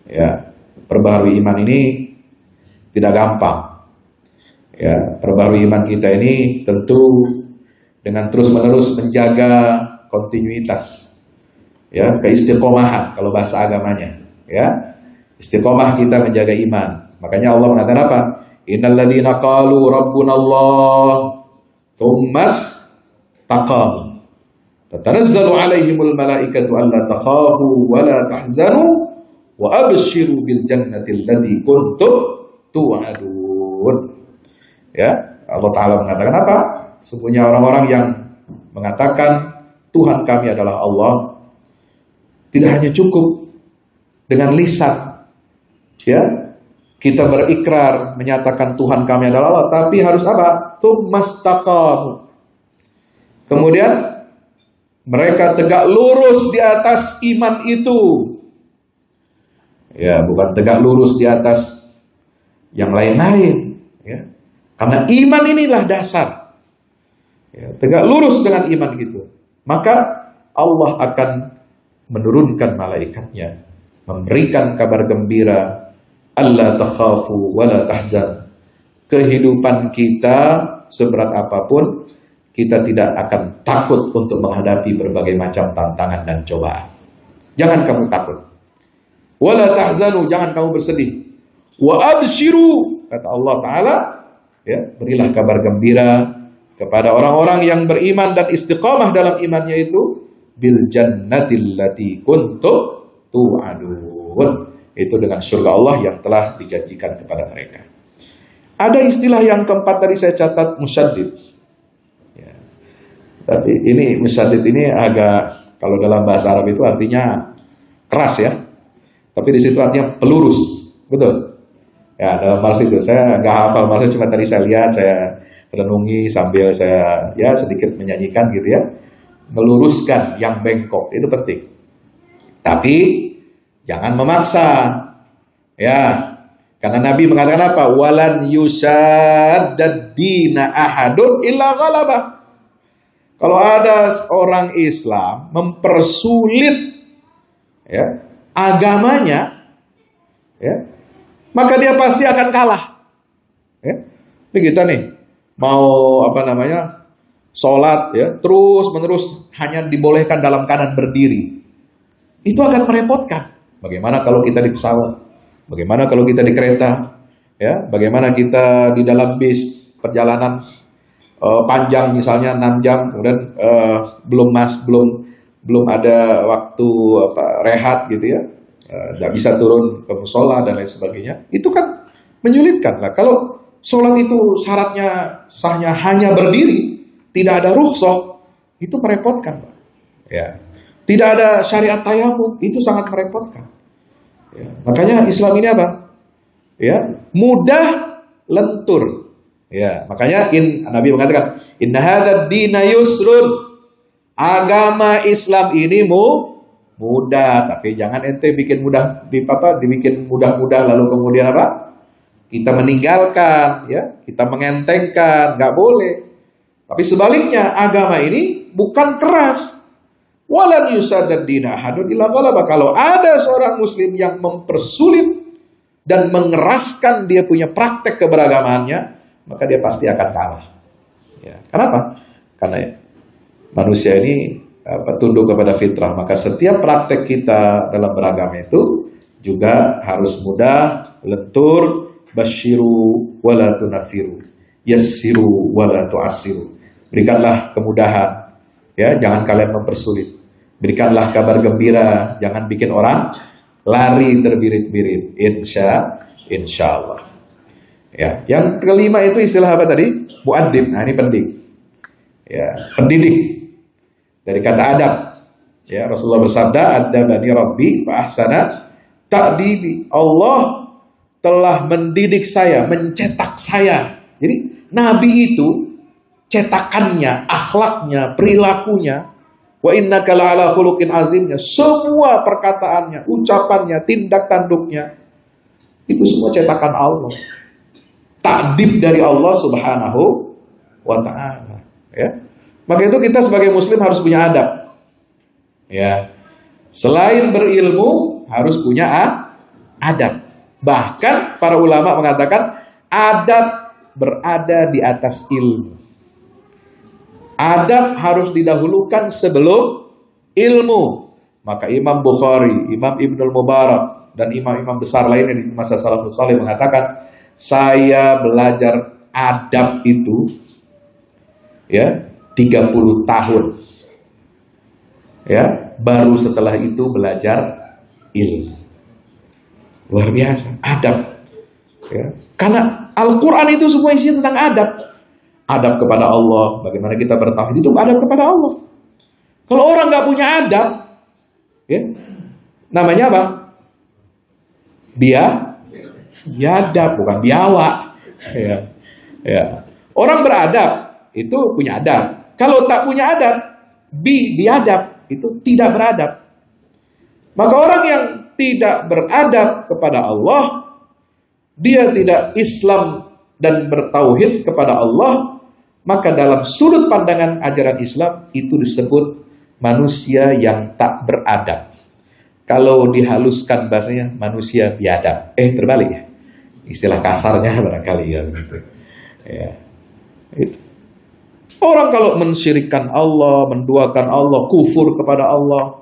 Ya, perbaharui iman ini tidak gampang. Ya, perbaharui iman kita ini tentu dengan terus-menerus menjaga kontinuitas. Ya, keistiqomahan kalau bahasa agamanya. Ya, istiqomah kita menjaga iman. Makanya Allah mengatakan apa? Innal ladzina qalu rabbunallah tsummas taqamu tatanazzalu alaihimul malaikatu alla takhafu wa la tahzanu wa abshiru bil jannati allati kuntum tu'adun. Ya, Allah Ta'ala mengatakan apa? Sesungguhnya orang-orang yang mengatakan Tuhan kami adalah Allah, tidak hanya cukup dengan lisan, ya, kita berikrar menyatakan Tuhan kami adalah Allah, tapi harus apa? Tsumastaqamu. Kemudian mereka tegak lurus di atas iman itu. Ya, bukan tegak lurus di atas yang lain-lain, ya. Karena iman inilah dasar. Ya, tegak lurus dengan iman gitu. Maka Allah akan menurunkan malaikatnya, memberikan kabar gembira, alla takhafu wa la tahzan. Kehidupan kita seberat apapun, kita tidak akan takut untuk menghadapi berbagai macam tantangan dan cobaan. Jangan kamu takut. Wa la tahzanu, jangan kamu bersedih. Wa abshiru, kata Allah Ta'ala, ya, berilah kabar gembira kepada orang-orang yang beriman dan istiqamah dalam imannya itu, bil jannatil lati kuntum tu'adun. Itu dengan surga Allah yang telah dijanjikan kepada mereka. Ada istilah yang keempat tadi saya catat, musyaddid. Ya. Tapi ini musyaddid ini agak, kalau dalam bahasa Arab itu artinya keras ya. Tapi di situ artinya pelurus, betul? Ya, dalam Mars itu saya nggak hafal Marsnya, cuma tadi saya lihat, saya renungi sambil saya ya sedikit menyanyikan gitu ya. Meluruskan yang bengkok itu penting. Tapi jangan memaksa. Ya. Karena Nabi mengatakan apa? Walan yusaddad dina ahadun illa ghalabah. Kalau ada orang Islam mempersulit ya agamanya, ya, maka dia pasti akan kalah. Ya. Ini kita nih mau apa namanya sholat ya terus menerus hanya dibolehkan dalam keadaan berdiri, itu akan merepotkan. Bagaimana kalau kita di pesawat? Bagaimana kalau kita di kereta? Ya, bagaimana kita di dalam bis perjalanan panjang misalnya 6 jam, kemudian belum ada waktu rehat gitu ya, nggak bisa turun ke musola dan lain sebagainya. Itu kan menyulitkan lah. Kalau sholat itu sahnya hanya berdiri, tidak ada rukhsah, itu merepotkan, Pak. Ya. Tidak ada syariat tayamum, itu sangat merepotkan. Ya. Makanya Islam ini apa? Ya, mudah, lentur. Ya, makanya Nabi mengatakan, "Inna hadzal dina yusrun." Agama Islam ini mudah, tapi jangan ente bikin dibikin mudah-mudah lalu kemudian apa? Kita meninggalkan, ya, kita mengentengkan, nggak boleh. Tapi sebaliknya, agama ini bukan keras. Walan yusaddad dina ahadun illa ghalaba. Kalau ada seorang muslim yang mempersulit dan mengeraskan dia punya praktek keberagamaannya, maka dia pasti akan kalah. Ya, kenapa? Karena manusia ini tunduk kepada fitrah. Maka setiap praktek kita dalam beragama itu juga harus mudah, lentur, basyiru wala tunafiru, yassiru wala tu'assiru. Berikanlah kemudahan, ya, jangan kalian mempersulit. Berikanlah kabar gembira, jangan bikin orang lari terbirit-birit. Insya Allah. Ya, yang kelima itu istilah apa tadi? Mu'addib. Nah, ini penting. Ya, pendidik. Dari kata adab. Ya, Rasulullah bersabda, "Adabani Rabbi fa ahsana ta'dibi." Allah telah mendidik saya, mencetak saya. Jadi Nabi itu cetakannya, akhlaknya, perilakunya, wa innaka la'ala khuluqin azimnya, semua perkataannya, ucapannya, tindak tanduknya, itu semua cetakan Allah. Takdib dari Allah Subhanahu wa ta'ala. Ya. Maka itu kita sebagai muslim harus punya adab. Ya. Selain berilmu, harus punya adab. Bahkan para ulama mengatakan adab berada di atas ilmu. Adab harus didahulukan sebelum ilmu. Maka Imam Bukhari, Imam Ibnul Mubarak, dan imam-imam besar lainnya di masa salafus saleh mengatakan, saya belajar adab itu ya 30 tahun. Ya, baru setelah itu belajar ilmu. Luar biasa, adab. Ya. Karena Al-Quran itu semua isinya tentang adab. Adab kepada Allah, bagaimana kita bertauhid, itu adab kepada Allah. Kalau orang nggak punya adab, ya, namanya apa? Biadab, bukan biawak. Ya. Ya. Orang beradab itu punya adab. Kalau tak punya adab, biadab, itu tidak beradab. Maka orang yang tidak beradab kepada Allah, dia tidak Islam dan bertauhid kepada Allah, maka dalam sudut pandangan ajaran Islam itu disebut manusia yang tak beradab. Kalau dihaluskan bahasanya manusia biadab. Terbalik ya. Istilah kasarnya barangkali ya begitu. Ya. Itu. Orang kalau mensyirikkan Allah, menduakan Allah, kufur kepada Allah,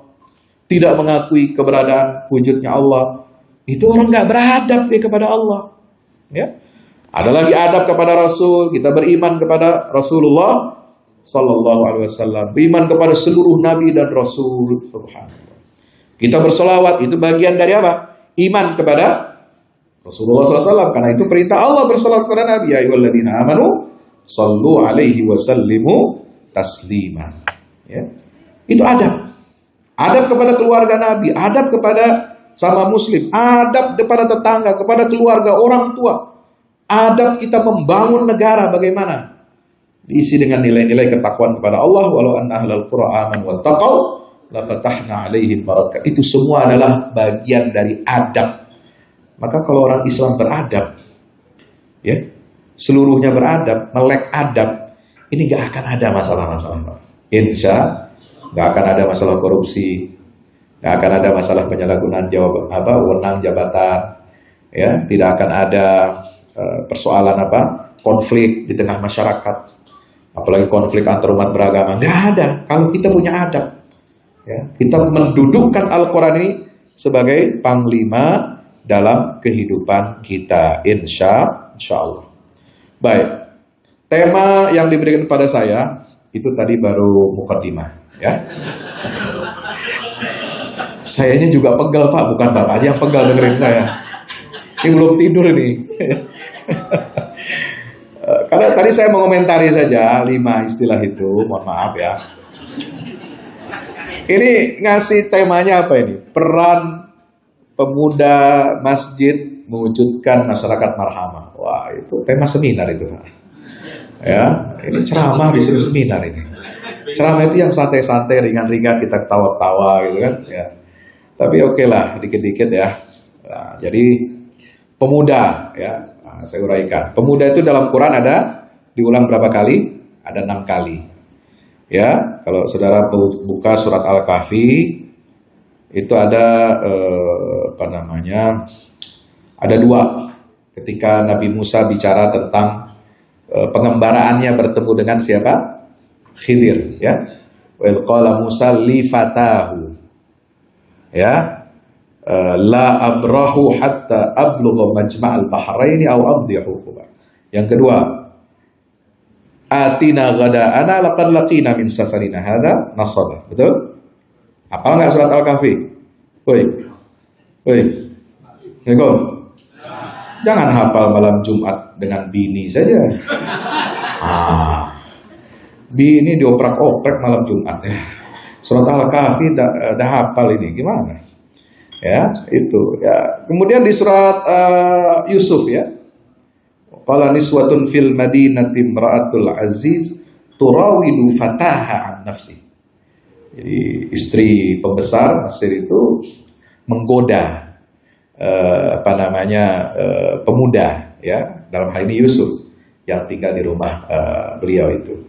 tidak mengakui keberadaan wujudnya Allah, itu orang nggak beradab dia kepada Allah. Ya. Ada lagi adab kepada Rasul, kita beriman kepada Rasulullah Sallallahu Alaihi Wasallam, beriman kepada seluruh Nabi dan Rasul. Subhanallah. Kita bersolawat, itu bagian dari apa? Iman kepada Rasulullah SAW. Karena itu perintah Allah bersolawat kepada Nabi. Ya ayyuhalladzina amanu sallu alaihi wasallimu taslima. Ya. Itu adab. Adab kepada keluarga Nabi, adab kepada sama muslim, adab kepada tetangga, kepada keluarga, orang tua. Adab kita membangun negara bagaimana? Diisi dengan nilai-nilai ketakwaan kepada Allah. Walau anna ahlal qura amanu wattaqau la fatahna alaihim barakat. Itu semua adalah bagian dari adab. Maka kalau orang Islam beradab, ya, seluruhnya beradab, melek adab, ini gak akan ada masalah-masalah. Insya gak akan ada masalah korupsi, gak akan ada masalah penyalahgunaan wewenang jabatan, ya, tidak akan ada persoalan konflik di tengah masyarakat, apalagi konflik antar umat beragama. Gak ada kalau kita punya adab. Ya, kita mendudukkan Al-Quran ini sebagai panglima dalam kehidupan kita, insya Allah. Baik, tema yang diberikan kepada saya itu tadi baru mukadimah, ya. Sayanya juga pegal Pak, bukan Bapak aja yang pegal dengerin saya. Ini belum tidur nih. Karena tadi saya mengomentari saja 5 istilah itu, mohon maaf ya. Ini ngasih temanya apa ini? Peran pemuda masjid mewujudkan masyarakat marhamah. Wah, itu tema seminar itu, Pak. Ya, ini ceramah disuruh seminar ini. Ceramah itu yang santai-santai, ringan-ringan, kita ketawa-tawa gitu kan. Ya. Tapi oke lah, dikit-dikit ya. Nah, jadi pemuda, ya, nah, saya uraikan. Pemuda itu dalam Quran ada diulang berapa kali? Ada 6 kali. Ya, kalau saudara buka surat Al-Kahfi itu ada ada 2. Ketika Nabi Musa bicara tentang pengembaraannya bertemu dengan siapa? Khidir, ya. Wa idh qala Musa li fatahu, ya, la abrahu hatta ablugha majma'al bahraini aw amdi huquba. Yang kedua, atina ghada'ana laqad laqina min safarina hadza nasaba. Betul? Hafal enggak surat Al-Kahfi? Woi. Jangan hafal malam Jumat dengan bini saja. Bini dioprak-oprek malam Jumat ya. Surat Al-Kahfi dah hafal ini gimana? Ya, itu ya. Kemudian di surat Yusuf ya. Qala niswatun fil madinati imra'atul aziz turawidu fataha an nafsi. Jadi istri pembesar Mesir itu menggoda pemuda ya, dalam hal ini Yusuf yang tinggal di rumah beliau itu.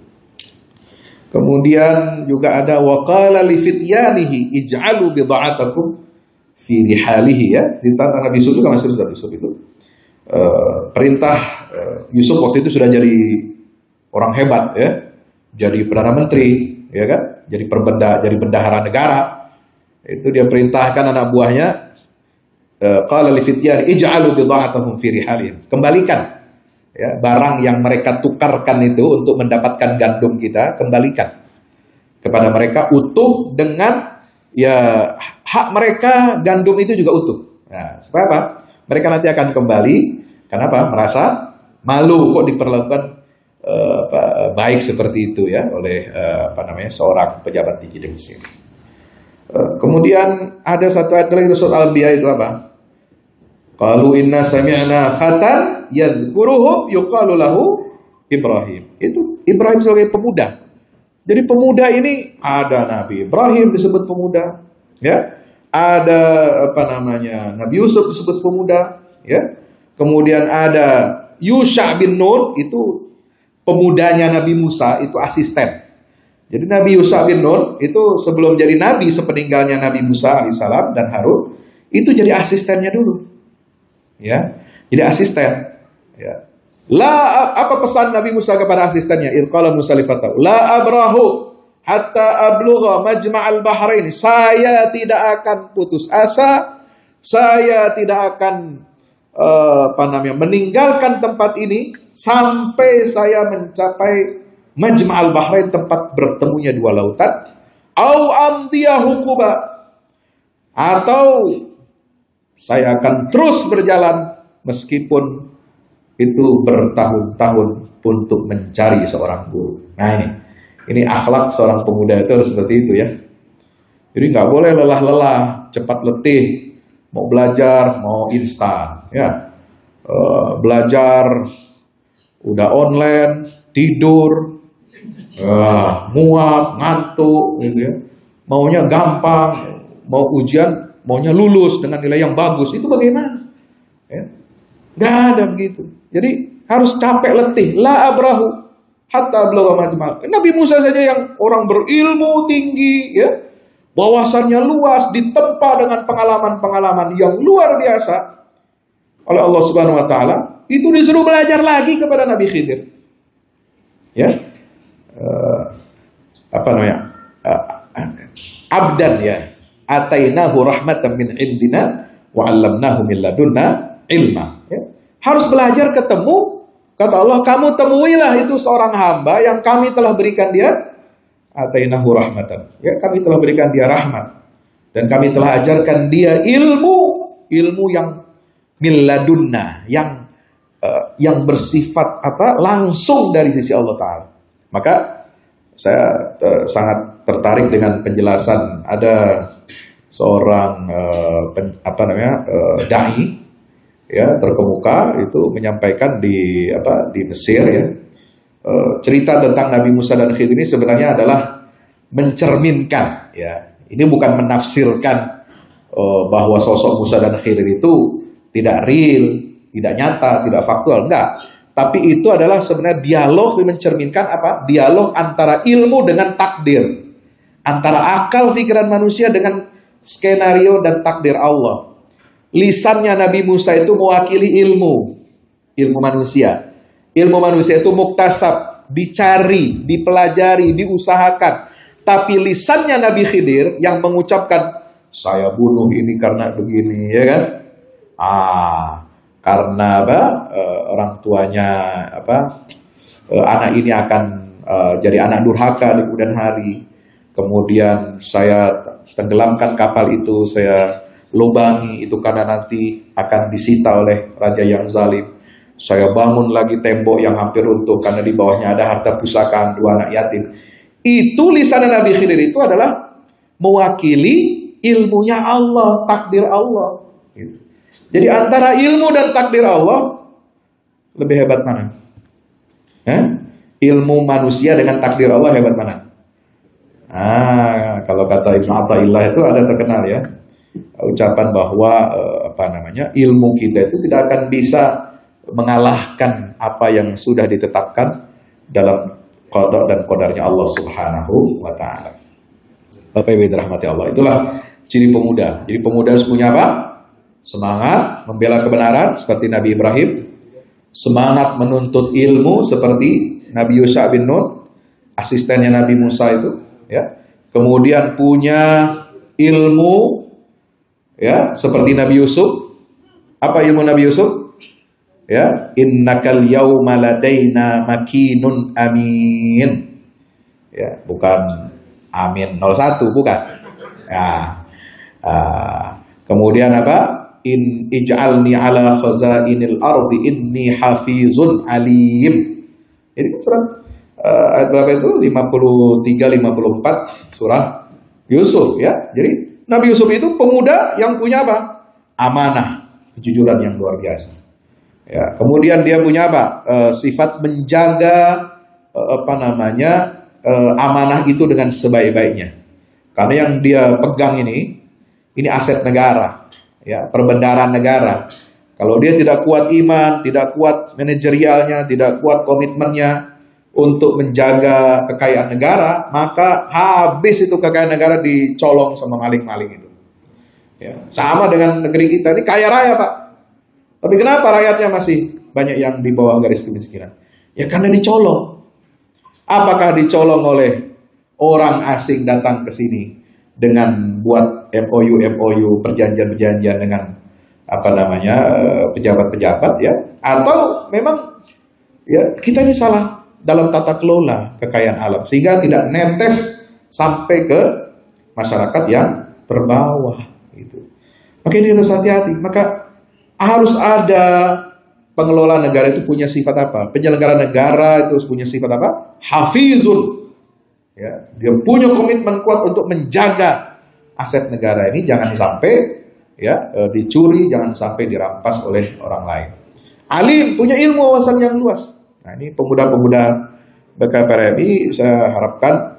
Kemudian juga ada waqala li fityanihi ij'alu bid'atakum fi rihalihi ya. Ditantang Nabi Yusuf juga masih Yusuf itu. Perintah Yusuf waktu itu sudah jadi orang hebat ya. Jadi Perdana Menteri, ya kan? Jadi bendahara negara. Itu dia perintahkan anak buahnya qala li fityanihi ij'alu bid'atakum fi rihalihim. Kembalikan ya, barang yang mereka tukarkan itu untuk mendapatkan gandum kita, kembalikan kepada mereka utuh dengan ya hak mereka, gandum itu juga utuh. Nah, supaya apa? Mereka nanti akan kembali. Kenapa? Merasa malu kok diperlakukan baik seperti itu ya oleh seorang pejabat tinggi di Mesir. Kemudian ada satu ayat lagi surat Al-Anbiya itu apa? Qalu inna sami'na fatan yadhkuruhum yuqalu lahu Ibrahim. Itu Ibrahim sebagai pemuda. Jadi pemuda ini ada Nabi Ibrahim disebut pemuda, ya. Ada Nabi Yusuf disebut pemuda, ya. Kemudian ada Yusha bin Nun, itu pemudanya Nabi Musa, itu asisten. Jadi Nabi Yusha bin Nun itu sebelum jadi nabi sepeninggalnya Nabi Musa alaihissalam dan Harun, itu jadi asistennya dulu. Ya, jadi asisten. Ya. Apa pesan Nabi Musa kepada asistennya? Qala Musa li fatahu, la abrahu hatta ablugha majma'al bahrain. Saya tidak akan putus asa, saya tidak akan meninggalkan tempat ini sampai saya mencapai majma'al bahrain, tempat bertemunya 2 lautan. Au amdiya huquba, atau saya akan terus berjalan meskipun itu bertahun-tahun untuk mencari seorang guru. Nah ini akhlak seorang pemuda itu harus seperti itu ya. Jadi nggak boleh lelah-lelah, cepat letih, mau belajar, mau instan ya. Belajar udah online, tidur, muak, ngantuk gitu ya. Maunya gampang, mau ujian maunya lulus dengan nilai yang bagus, itu bagaimana? Ya. Gak ada begitu. Jadi harus capek letih. La abrahu hatta ablugha majma'al. Nabi Musa saja yang orang berilmu tinggi, ya, wawasannya luas, ditempa dengan pengalaman-pengalaman yang luar biasa oleh Allah Subhanahu Wa Taala, itu disuruh belajar lagi kepada Nabi Khidir. Ya, abdan ya. Atainahu rahmatan min indina wa 'allamnahu min ladunna ilma. Ya. Harus belajar ketemu. Kata Allah, kamu temuilah itu seorang hamba yang kami telah berikan dia atainahu rahmatan. Ya, kami telah berikan dia rahmat dan kami telah ajarkan dia ilmu yang min ladunna, yang bersifat langsung dari sisi Allah Ta'ala. Maka saya sangat tertarik dengan penjelasan ada seorang dai ya terkemuka itu menyampaikan di Mesir ya, cerita tentang Nabi Musa dan Khidir ini sebenarnya adalah mencerminkan ya, ini bukan menafsirkan bahwa sosok Musa dan Khidir itu tidak real, tidak nyata, tidak faktual, enggak. Tapi itu adalah sebenarnya dialog yang mencerminkan dialog antara ilmu dengan takdir, antara akal pikiran manusia dengan skenario dan takdir Allah. Lisannya Nabi Musa itu mewakili ilmu manusia. Ilmu manusia itu muktasab, dicari, dipelajari, diusahakan. Tapi lisannya Nabi Khidir yang mengucapkan, saya bunuh ini karena begini, ya kan? Karena orang tuanya anak ini akan jadi anak durhaka di kemudian hari. Kemudian saya tenggelamkan kapal itu, saya lubangi itu karena nanti akan disita oleh raja yang zalim. Saya bangun lagi tembok yang hampir runtuh karena di bawahnya ada harta pusaka 2 anak yatim. Itu lisan Nabi Khidir itu adalah mewakili ilmunya Allah, takdir Allah. Jadi antara ilmu dan takdir Allah lebih hebat mana? Ilmu manusia dengan takdir Allah hebat mana? Kalau kata Ibnu Athaillah itu ada terkenal ya, ucapan bahwa ilmu kita itu tidak akan bisa mengalahkan apa yang sudah ditetapkan dalam qada dan qadarnya Allah Subhanahu wa taala. Bapak Ibu dirahmati Allah, itulah ciri pemuda. Jadi pemuda harus punya apa? Semangat membela kebenaran seperti Nabi Ibrahim, semangat menuntut ilmu seperti Nabi Yusha bin Nun, asistennya Nabi Musa itu, ya. Kemudian punya ilmu, ya, seperti Nabi Yusuf. Apa ilmu Nabi Yusuf? Ya, innakal yauma ladaina makinun amin. Ya, bukan amin 01, bukan. Ya. Kemudian apa? Ij'alni ala khazainil ardi inni hafizun alim. Ini surat ayat berapa itu? 53-54 surah Yusuf ya. Jadi Nabi Yusuf itu pemuda yang punya apa? Amanah, kejujuran yang luar biasa. Ya, kemudian dia punya apa? Sifat menjaga amanah itu dengan sebaik-baiknya. Karena yang dia pegang ini aset negara. Ya, perbendaharaan negara. Kalau dia tidak kuat iman, tidak kuat manajerialnya, tidak kuat komitmennya untuk menjaga kekayaan negara, maka habis itu kekayaan negara dicolong sama maling-maling itu. Ya, sama dengan negeri kita ini kaya raya Pak. Tapi kenapa rakyatnya masih banyak yang di bawah garis kemiskinan? Ya karena dicolong. Apakah dicolong oleh orang asing datang ke sini dengan buat MOU perjanjian-perjanjian dengan pejabat-pejabat ya, atau memang ya kita ini salah dalam tata kelola kekayaan alam sehingga tidak netes sampai ke masyarakat yang terbawah gitu. Maka ini harus hati-hati. Maka harus ada pengelola negara itu punya sifat apa? Penyelenggara negara itu punya sifat apa? Hafizun. Ya, dia punya komitmen kuat untuk menjaga aset negara ini jangan sampai ya dicuri, jangan sampai dirampas oleh orang lain. Alim, punya ilmu wawasan yang luas. Nah, ini pemuda-pemuda BKPRMI saya harapkan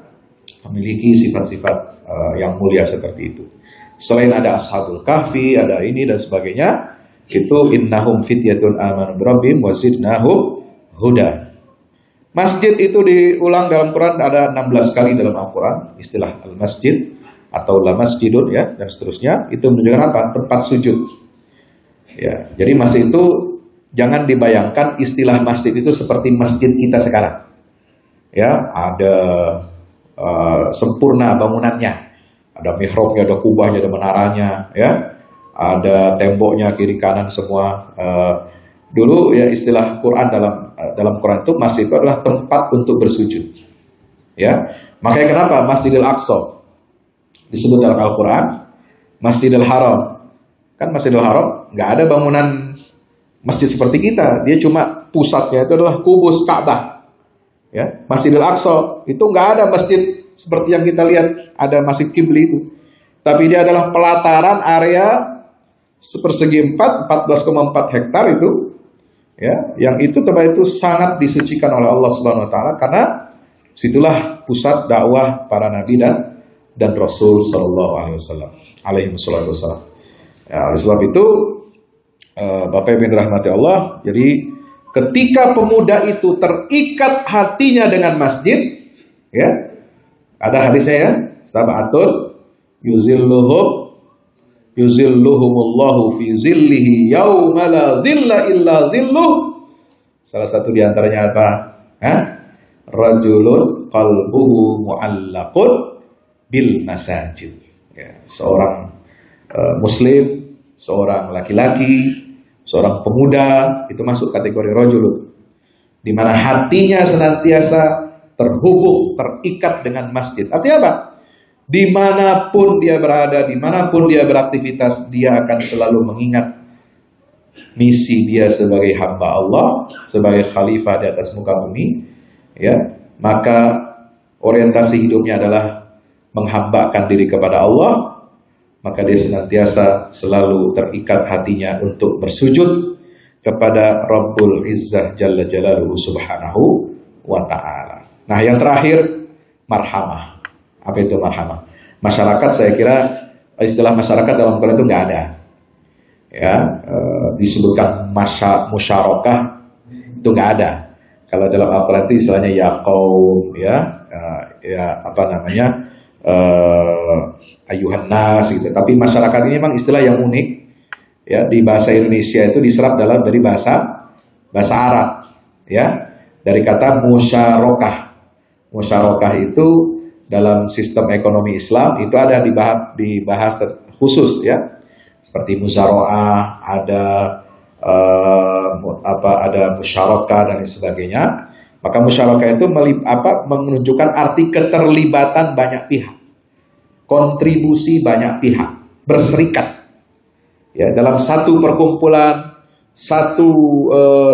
memiliki sifat-sifat yang mulia seperti itu. Selain ada Ashabul Kahfi, ada ini dan sebagainya, itu innahum fityatun amanu birabbihim wa zidnahum huda. Masjid itu diulang dalam Quran ada 16 kali dalam Al-Quran, istilah al-masjid atau la masjidun ya dan seterusnya, itu menunjukkan apa? Tempat sujud. Ya, jadi masjid itu jangan dibayangkan istilah masjid itu seperti masjid kita sekarang. Ya, ada sempurna bangunannya. Ada mihrabnya, ada kubahnya, ada menaranya, ya. ada temboknya kiri kanan semua. Dulu ya istilah Quran dalam Quran itu masjid itu adalah tempat untuk bersujud. Ya, makanya kenapa Masjidil Aqsa disebut dalam Al-Quran Masjidil Haram? Kan Masjidil Haram nggak ada bangunan masjid seperti kita, dia cuma pusatnya itu adalah kubus Ka'bah. Ya, Masjidil Aqsa itu nggak ada masjid seperti yang kita lihat ada Masjid Qibli itu, tapi dia adalah pelataran area sepersegi 14,4 hektar itu. Ya, yang itu tempat itu sangat disucikan oleh Allah Subhanahu wa taala karena situlah pusat dakwah para nabi dan Rasul sallallahu alaihi wasallam. Ya, oleh sebab itu Bapak Ibu yang dirahmati Allah, jadi ketika pemuda itu terikat hatinya dengan masjid, ya, ada hadisnya ya, sab'atul yuzilluhumullahu fi zillihi yauma la zilla illa zilluh. Salah satu diantaranya apa? Rajulun qalbuhu mu'allaqun bil masajid. Ya, seorang muslim, seorang laki-laki, seorang pemuda itu masuk kategori rajulun, di mana hatinya senantiasa terhubung, terikat dengan masjid. Artinya apa? Dimanapun dia berada, dimanapun dia beraktivitas, dia akan selalu mengingat misi dia sebagai hamba Allah, sebagai khalifah di atas muka bumi. Ya, maka orientasi hidupnya adalah menghambakan diri kepada Allah. Maka dia senantiasa selalu terikat hatinya untuk bersujud kepada Rabbul Izzah Jalla Jalaluhu Subhanahu wa ta'ala. Nah, yang terakhir, marhamah. Apa itu marhamah? Masyarakat, saya kira istilah masyarakat dalam Quran itu nggak ada. Ya, disebutkan musyarakah itu nggak ada. Kalau dalam Al-Quran itu istilahnya ya qaum, apa namanya, ayuhan nas gitu. Tapi masyarakat ini memang istilah yang unik. Ya, di bahasa Indonesia itu diserap dari bahasa Arab. Ya, dari kata musyarakah. Musyarakah itu dalam sistem ekonomi Islam itu ada dibahas khusus ya, seperti muzaroah, ada musyarakah dan lain sebagainya. Maka musyarakah itu menunjukkan arti keterlibatan banyak pihak, kontribusi banyak pihak, berserikat ya dalam satu perkumpulan, satu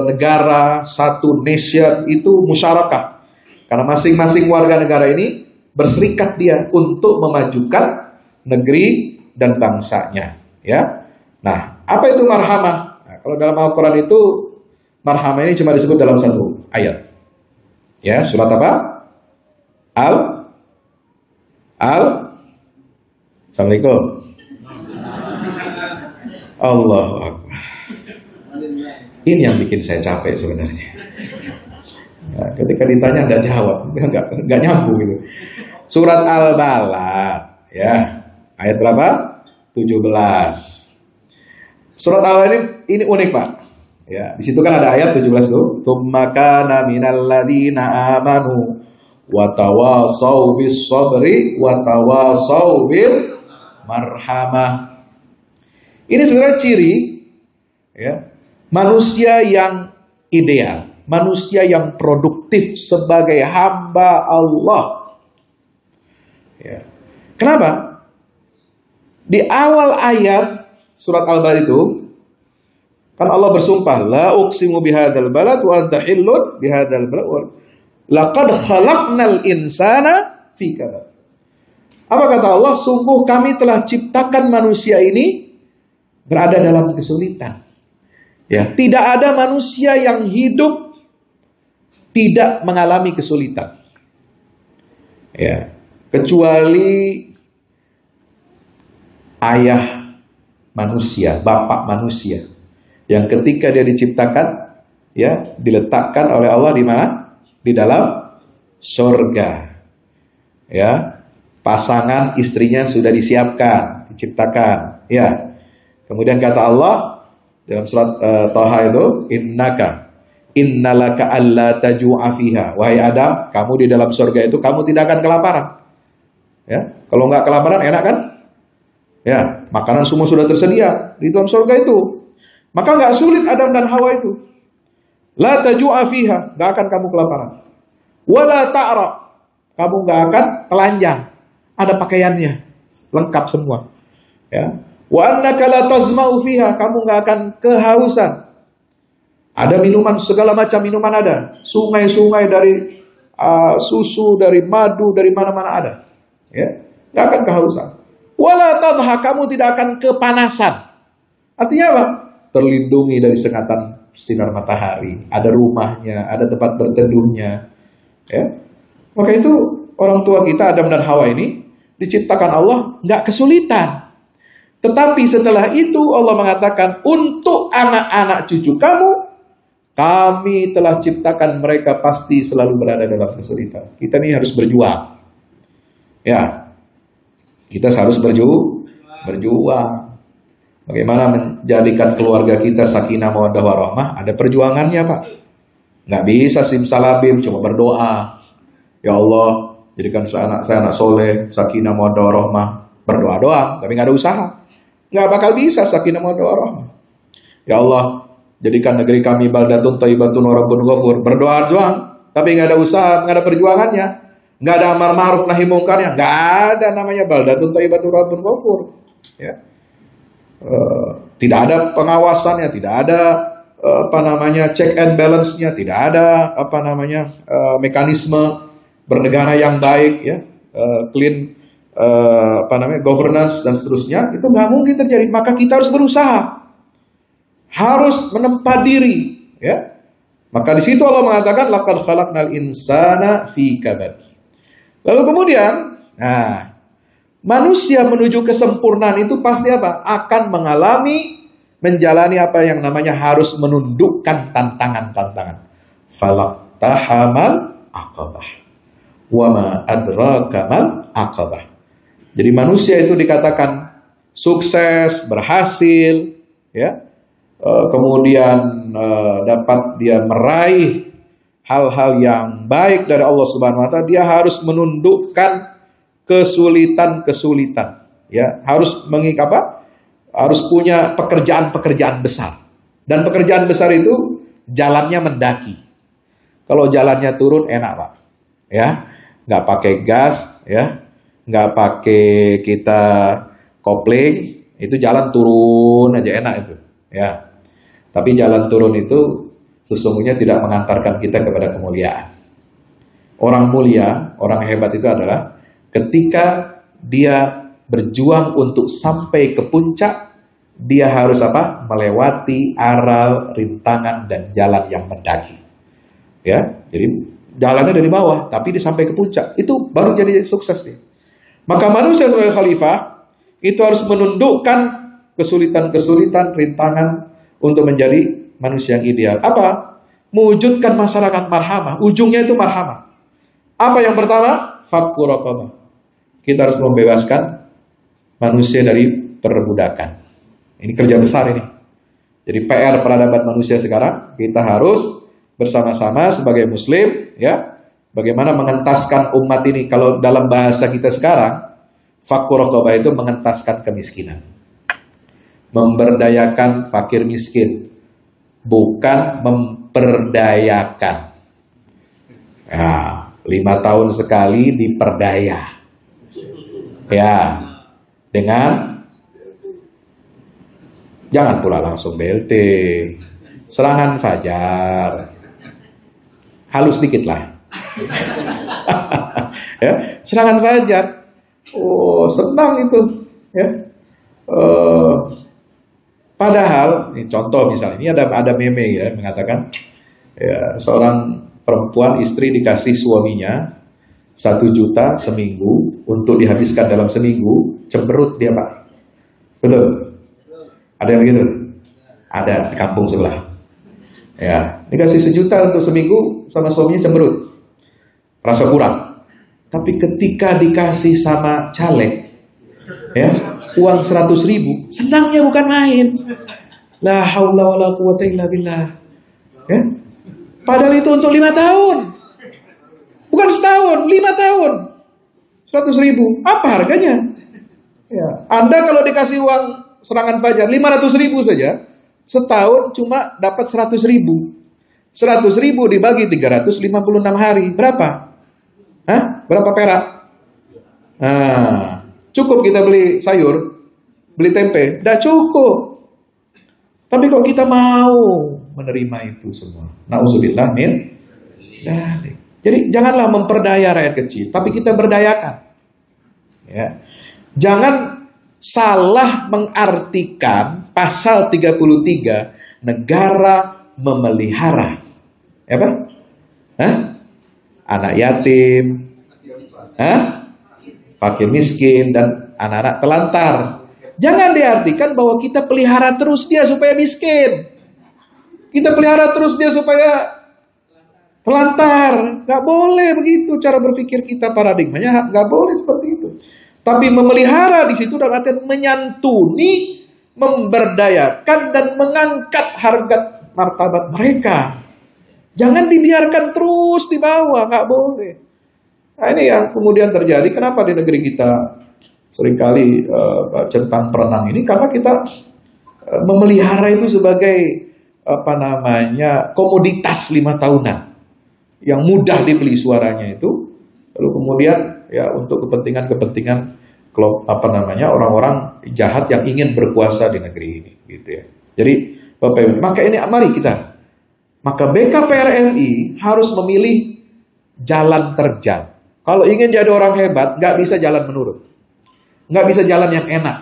negara, satu nation, itu musyarakah. Karena masing-masing warga negara ini berserikat dia untuk memajukan negeri dan bangsanya, ya. Nah, apa itu marhamah? Nah, kalau dalam Al-Quran itu marhamah ini cuma disebut dalam satu ayat. Ya, surat apa? Assalamualaikum. Allahu Akbar. Ini yang bikin saya capek sebenarnya. Nah, ketika ditanya nggak jawab, nggak nyambung gitu. Surat Al-Balad, ya, ayat berapa? 17. Surat Al-Balad ini unik, Pak. Ya, di situ kan ada ayat 17 tuh. Tsumma kana minal ladzina amanu wa tawasaw bis sabri wa tawasaw bil marhamah. Ini sebenarnya ciri ya, manusia yang ideal, manusia yang produktif sebagai hamba Allah. Ya. Kenapa? Di awal ayat surat Al-Balad itu kan Allah bersumpah, la uqsimu bihadzal balad wa anta hillun bihadzal balad. Laqad khalaqnal insana fi kabad. Apa kata Allah? Sungguh kami telah ciptakan manusia ini berada dalam kesulitan. Ya, tidak ada manusia yang hidup tidak mengalami kesulitan. Ya, kecuali ayah manusia, bapak manusia, yang ketika dia diciptakan, ya, diletakkan oleh Allah di mana? Di dalam surga. Ya, pasangan istrinya sudah disiapkan, diciptakan. Ya, kemudian kata Allah dalam surat Thaha itu, innalaka alla taju'a fiha. Wahai Adam, kamu di dalam surga itu kamu tidak akan kelaparan. Ya, kalau nggak kelaparan enak kan? Ya, makanan semua sudah tersedia di dalam surga itu. Maka nggak sulit Adam dan Hawa itu. La taju'a fiha, nggak akan kamu kelaparan. Wala ta'ra, kamu nggak akan telanjang. Ada pakaiannya, lengkap semua. Ya. Wa annaka la tazma'u fiha, kamu nggak akan kehausan. Ada minuman, segala macam minuman ada. Sungai-sungai dari susu, dari madu, dari mana-mana ada. Ya, nggak akan kehausan. Wala tadha, kamu tidak akan kepanasan. Artinya apa? Terlindungi dari sengatan sinar matahari. Ada rumahnya, ada tempat berteduhnya. Ya. Maka itu orang tua kita Adam dan Hawa ini diciptakan Allah nggak kesulitan. Tetapi setelah itu Allah mengatakan untuk anak-anak cucu kamu, kami telah ciptakan mereka pasti selalu berada dalam kesulitan. Kita ini harus berjuang. Ya, kita harus berjuang. Bagaimana menjadikan keluarga kita sakinah mawaddah warahmah? Ada perjuangannya, Pak. Nggak bisa simsalabim cuma berdoa. Ya Allah, jadikan saya anak soleh, sakinah mawaddah warahmah. Berdoa doang, tapi nggak ada usaha. Nggak bakal bisa sakinah mawaddah warahmah. Ya Allah, jadikan negeri kami baldatun thayyibatun wa rabbun ghafur. Berdoa doang, tapi nggak ada usaha, nggak ada perjuangannya. Nggak ada amar ma'ruf nahi mungkarnya. Nggak ada namanya baldatun thayyibatun wa rabbun ghafur. Ya. Tidak ada pengawasannya, tidak ada check and balance-nya, tidak ada mekanisme bernegara yang baik, ya, clean governance dan seterusnya. Itu nggak mungkin terjadi. Maka kita harus berusaha, harus menempa diri, ya. Maka di situ Allah mengatakan laqad khalaqnal insana fi kabad. Lalu kemudian, manusia menuju kesempurnaan itu pasti apa? Akan menjalani apa yang namanya harus menundukkan tantangan-tantangan. Falaqtahamal aqabah. Wa ma adraka mal aqabah. Jadi manusia itu dikatakan sukses, berhasil, ya. Kemudian dapat dia meraih hal-hal yang baik dari Allah Subhanahu wa taala, dia harus menundukkan kesulitan-kesulitan, ya, harus harus punya pekerjaan-pekerjaan besar. Dan pekerjaan besar itu jalannya mendaki. Kalau jalannya turun enak, Pak. Ya, nggak pakai gas, ya, nggak pakai kita kopling, itu jalan turun aja enak itu, ya. Tapi jalan turun itu sesungguhnya tidak mengantarkan kita kepada kemuliaan. Orang mulia, orang hebat itu adalah ketika dia berjuang untuk sampai ke puncak, dia harus melewati aral, rintangan, dan jalan yang mendaki. Ya, jadi jalannya dari bawah, tapi dia sampai ke puncak. Itu baru jadi sukses nih. Maka manusia sebagai khalifah itu harus menundukkan kesulitan-kesulitan, rintangan untuk menjadi manusia yang ideal. Apa? Mewujudkan masyarakat marhamah. Ujungnya itu marhamah. Apa yang pertama? Fakku raqabah. Kita harus membebaskan manusia dari perbudakan. Ini kerja besar ini. Jadi PR peradaban manusia sekarang, kita harus bersama-sama sebagai muslim, ya, bagaimana mengentaskan umat ini. Kalau dalam bahasa kita sekarang, fakku raqabah itu mengentaskan kemiskinan. Memberdayakan fakir miskin, bukan memperdayakan. 5 tahun sekali diperdaya, ya, dengan jangan pula langsung BLT, serangan fajar, halus dikit lah. Ya, serangan fajar, senang itu, ya. Padahal, ini contoh misalnya, ini ada meme, ya, mengatakan, ya, seorang perempuan istri dikasih suaminya 1 juta seminggu untuk dihabiskan dalam seminggu, cemberut dia, Pak. Betul? Ada yang begitu? Ada di kampung sebelah. Ya, dikasih 1 juta untuk seminggu sama suaminya cemberut, rasa kurang. Tapi ketika dikasih sama caleg, ya, uang 100.000, senangnya bukan main. La haula wala quwata illa billah. Ya. Padahal itu untuk 5 tahun. Bukan setahun, 5 tahun. 100.000. Apa harganya? Ya. Anda kalau dikasih uang serangan fajar 500.000 saja, setahun cuma dapat 100.000. 100.000 dibagi 356 hari, berapa? Hah? Berapa perak? Nah, cukup kita beli sayur, beli tempe, udah cukup. Tapi kok kita mau menerima itu semua? Nauzubillah min dzalik. Jadi janganlah memperdaya rakyat kecil, tapi kita berdayakan. Ya. Jangan salah mengartikan pasal 33 negara memelihara apa? Hah? Anak yatim, fakir miskin, dan anak-anak telantar. Jangan diartikan bahwa kita pelihara terus dia supaya miskin. Kita pelihara terus dia supaya telantar. Gak boleh begitu cara berpikir kita, paradigmanya gak boleh seperti itu. Tapi memelihara di situ dalam artian menyantuni, memberdayakan, dan mengangkat harga martabat mereka. Jangan dibiarkan terus di bawah, gak boleh. Nah, ini yang kemudian terjadi. Kenapa di negeri kita seringkali centang perenang ini? Karena kita memelihara itu sebagai komoditas 5 tahunan yang mudah dibeli suaranya itu, lalu kemudian ya untuk kepentingan orang-orang jahat yang ingin berkuasa di negeri ini, gitu ya. Jadi Bapak Ibu, maka BKPRMI harus memilih jalan terjal. Kalau ingin jadi orang hebat, nggak bisa jalan menurut, nggak bisa jalan yang enak.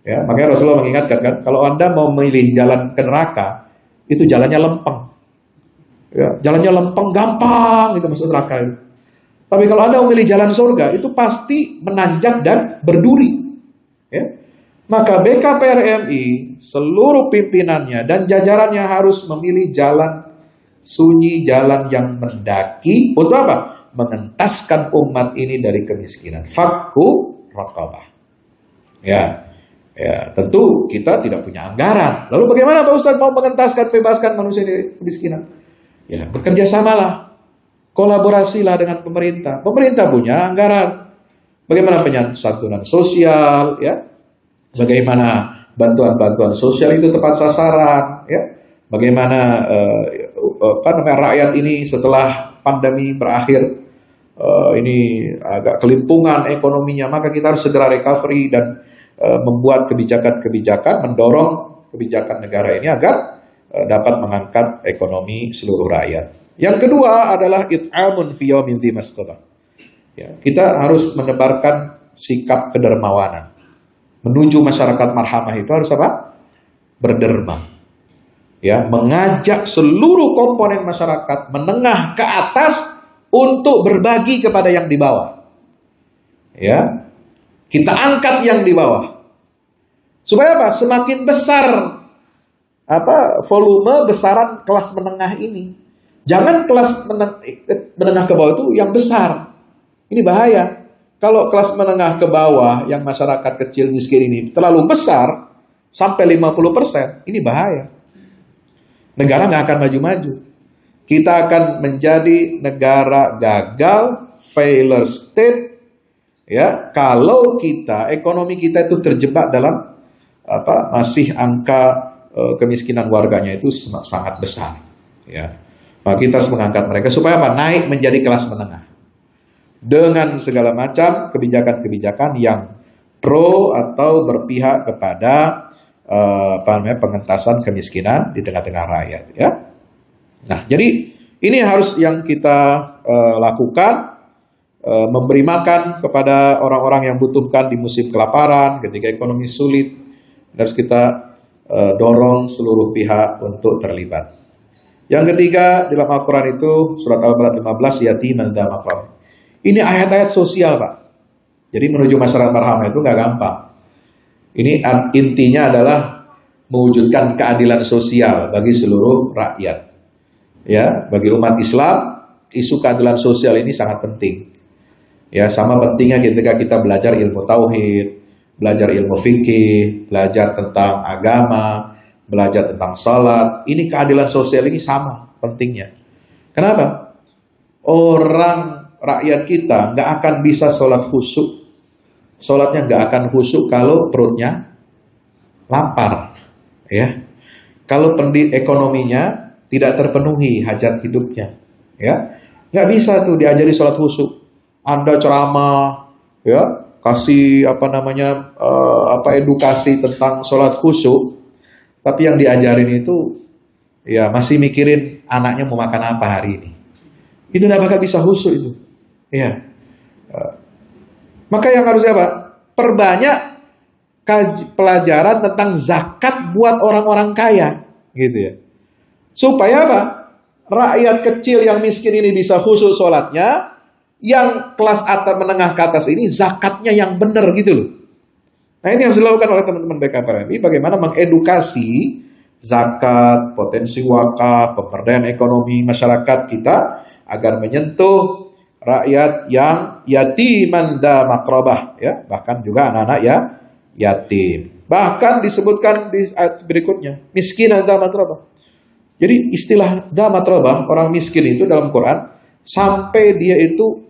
Ya, makanya Rasulullah mengingatkan kan, kalau Anda mau memilih jalan ke neraka, itu jalannya lempeng. Ya, jalannya lempeng, gampang, itu masuk neraka itu. Tapi kalau Anda memilih jalan surga, itu pasti menanjak dan berduri. Ya. Maka BKPRMI, seluruh pimpinannya dan jajarannya harus memilih jalan sunyi, jalan yang mendaki. Untuk apa? Mengentaskan umat ini dari kemiskinan. Fakku raqabah. Ya, tentu kita tidak punya anggaran. Lalu bagaimana Pak Ustadz mau mengentaskan, bebaskan manusia dari kemiskinan? Ya, bekerja samalah. Kolaborasilah dengan pemerintah. Pemerintah punya anggaran. Bagaimana santunan sosial, ya? Bagaimana bantuan-bantuan sosial itu tepat sasaran, ya? Bagaimana rakyat ini setelah pandemi berakhir ini agak kelimpungan ekonominya, maka kita harus segera recovery dan membuat kebijakan-kebijakan, mendorong kebijakan negara ini agar dapat mengangkat ekonomi seluruh rakyat. Yang kedua adalah it'amun fi yaumil dzi masqabah. Ya, kita harus menebarkan sikap kedermawanan. Menuju masyarakat marhamah itu harus apa? Berderma. Ya, mengajak seluruh komponen masyarakat menengah ke atas untuk berbagi kepada yang di bawah. Ya. Kita angkat yang di bawah. Supaya apa? Semakin besar volume besaran kelas menengah ini. Jangan kelas menengah ke bawah itu yang besar. Ini bahaya. Kalau kelas menengah ke bawah yang masyarakat kecil miskin ini terlalu besar sampai 50%, ini bahaya. Negara nggak akan maju-maju. Kita akan menjadi negara gagal, failure state, ya, kalau ekonomi kita itu terjebak dalam masih angka kemiskinan warganya itu sangat besar. Ya, maka kita harus mengangkat mereka supaya naik menjadi kelas menengah. Dengan segala macam kebijakan-kebijakan yang pro atau berpihak kepada pengentasan kemiskinan di tengah-tengah rakyat, ya. Nah, jadi ini harus yang kita lakukan, memberi makan kepada orang-orang yang butuhkan di musim kelaparan, ketika ekonomi sulit. Harus kita dorong seluruh pihak untuk terlibat. Yang ketiga, dalam Al-Quran itu surat Al-Balad 15, yatiman dza maqrab. Ini ayat-ayat sosial, Pak. Jadi menuju masyarakat marhamah itu nggak gampang. Ini intinya adalah mewujudkan keadilan sosial bagi seluruh rakyat. Ya, bagi umat Islam, isu keadilan sosial ini sangat penting. Ya, sama pentingnya ketika kita belajar ilmu tauhid, belajar ilmu fikih, belajar tentang agama, belajar tentang salat. Ini keadilan sosial ini sama pentingnya. Kenapa? Rakyat kita nggak akan bisa sholat khusyuk sholatnya nggak akan khusyuk kalau perutnya lapar, ya. Kalau ekonominya tidak terpenuhi hajat hidupnya, ya, nggak bisa tuh diajari sholat khusyuk. Anda ceramah, ya, kasih edukasi tentang sholat khusyuk, tapi yang diajarin itu ya masih mikirin anaknya mau makan apa hari ini. Itu nggak bakal bisa khusyuk itu, ya. Maka yang harusnya apa? Perbanyak pelajaran tentang zakat buat orang-orang kaya, gitu ya. Supaya apa? Rakyat kecil yang miskin ini bisa khusyuk sholatnya, yang kelas atas menengah ke atas ini zakatnya yang benar gitu loh. Nah ini harus dilakukan oleh teman-teman BKPRMI, bagaimana mengedukasi zakat, potensi wakaf, pemberdayaan ekonomi masyarakat kita agar menyentuh rakyat yang yatiman da makrobah, ya, bahkan juga anak-anak ya yatim. Bahkan disebutkan di ayat berikutnya, miskinan da makrobah. Jadi istilah da makrobah, orang miskin itu dalam Quran, sampai dia itu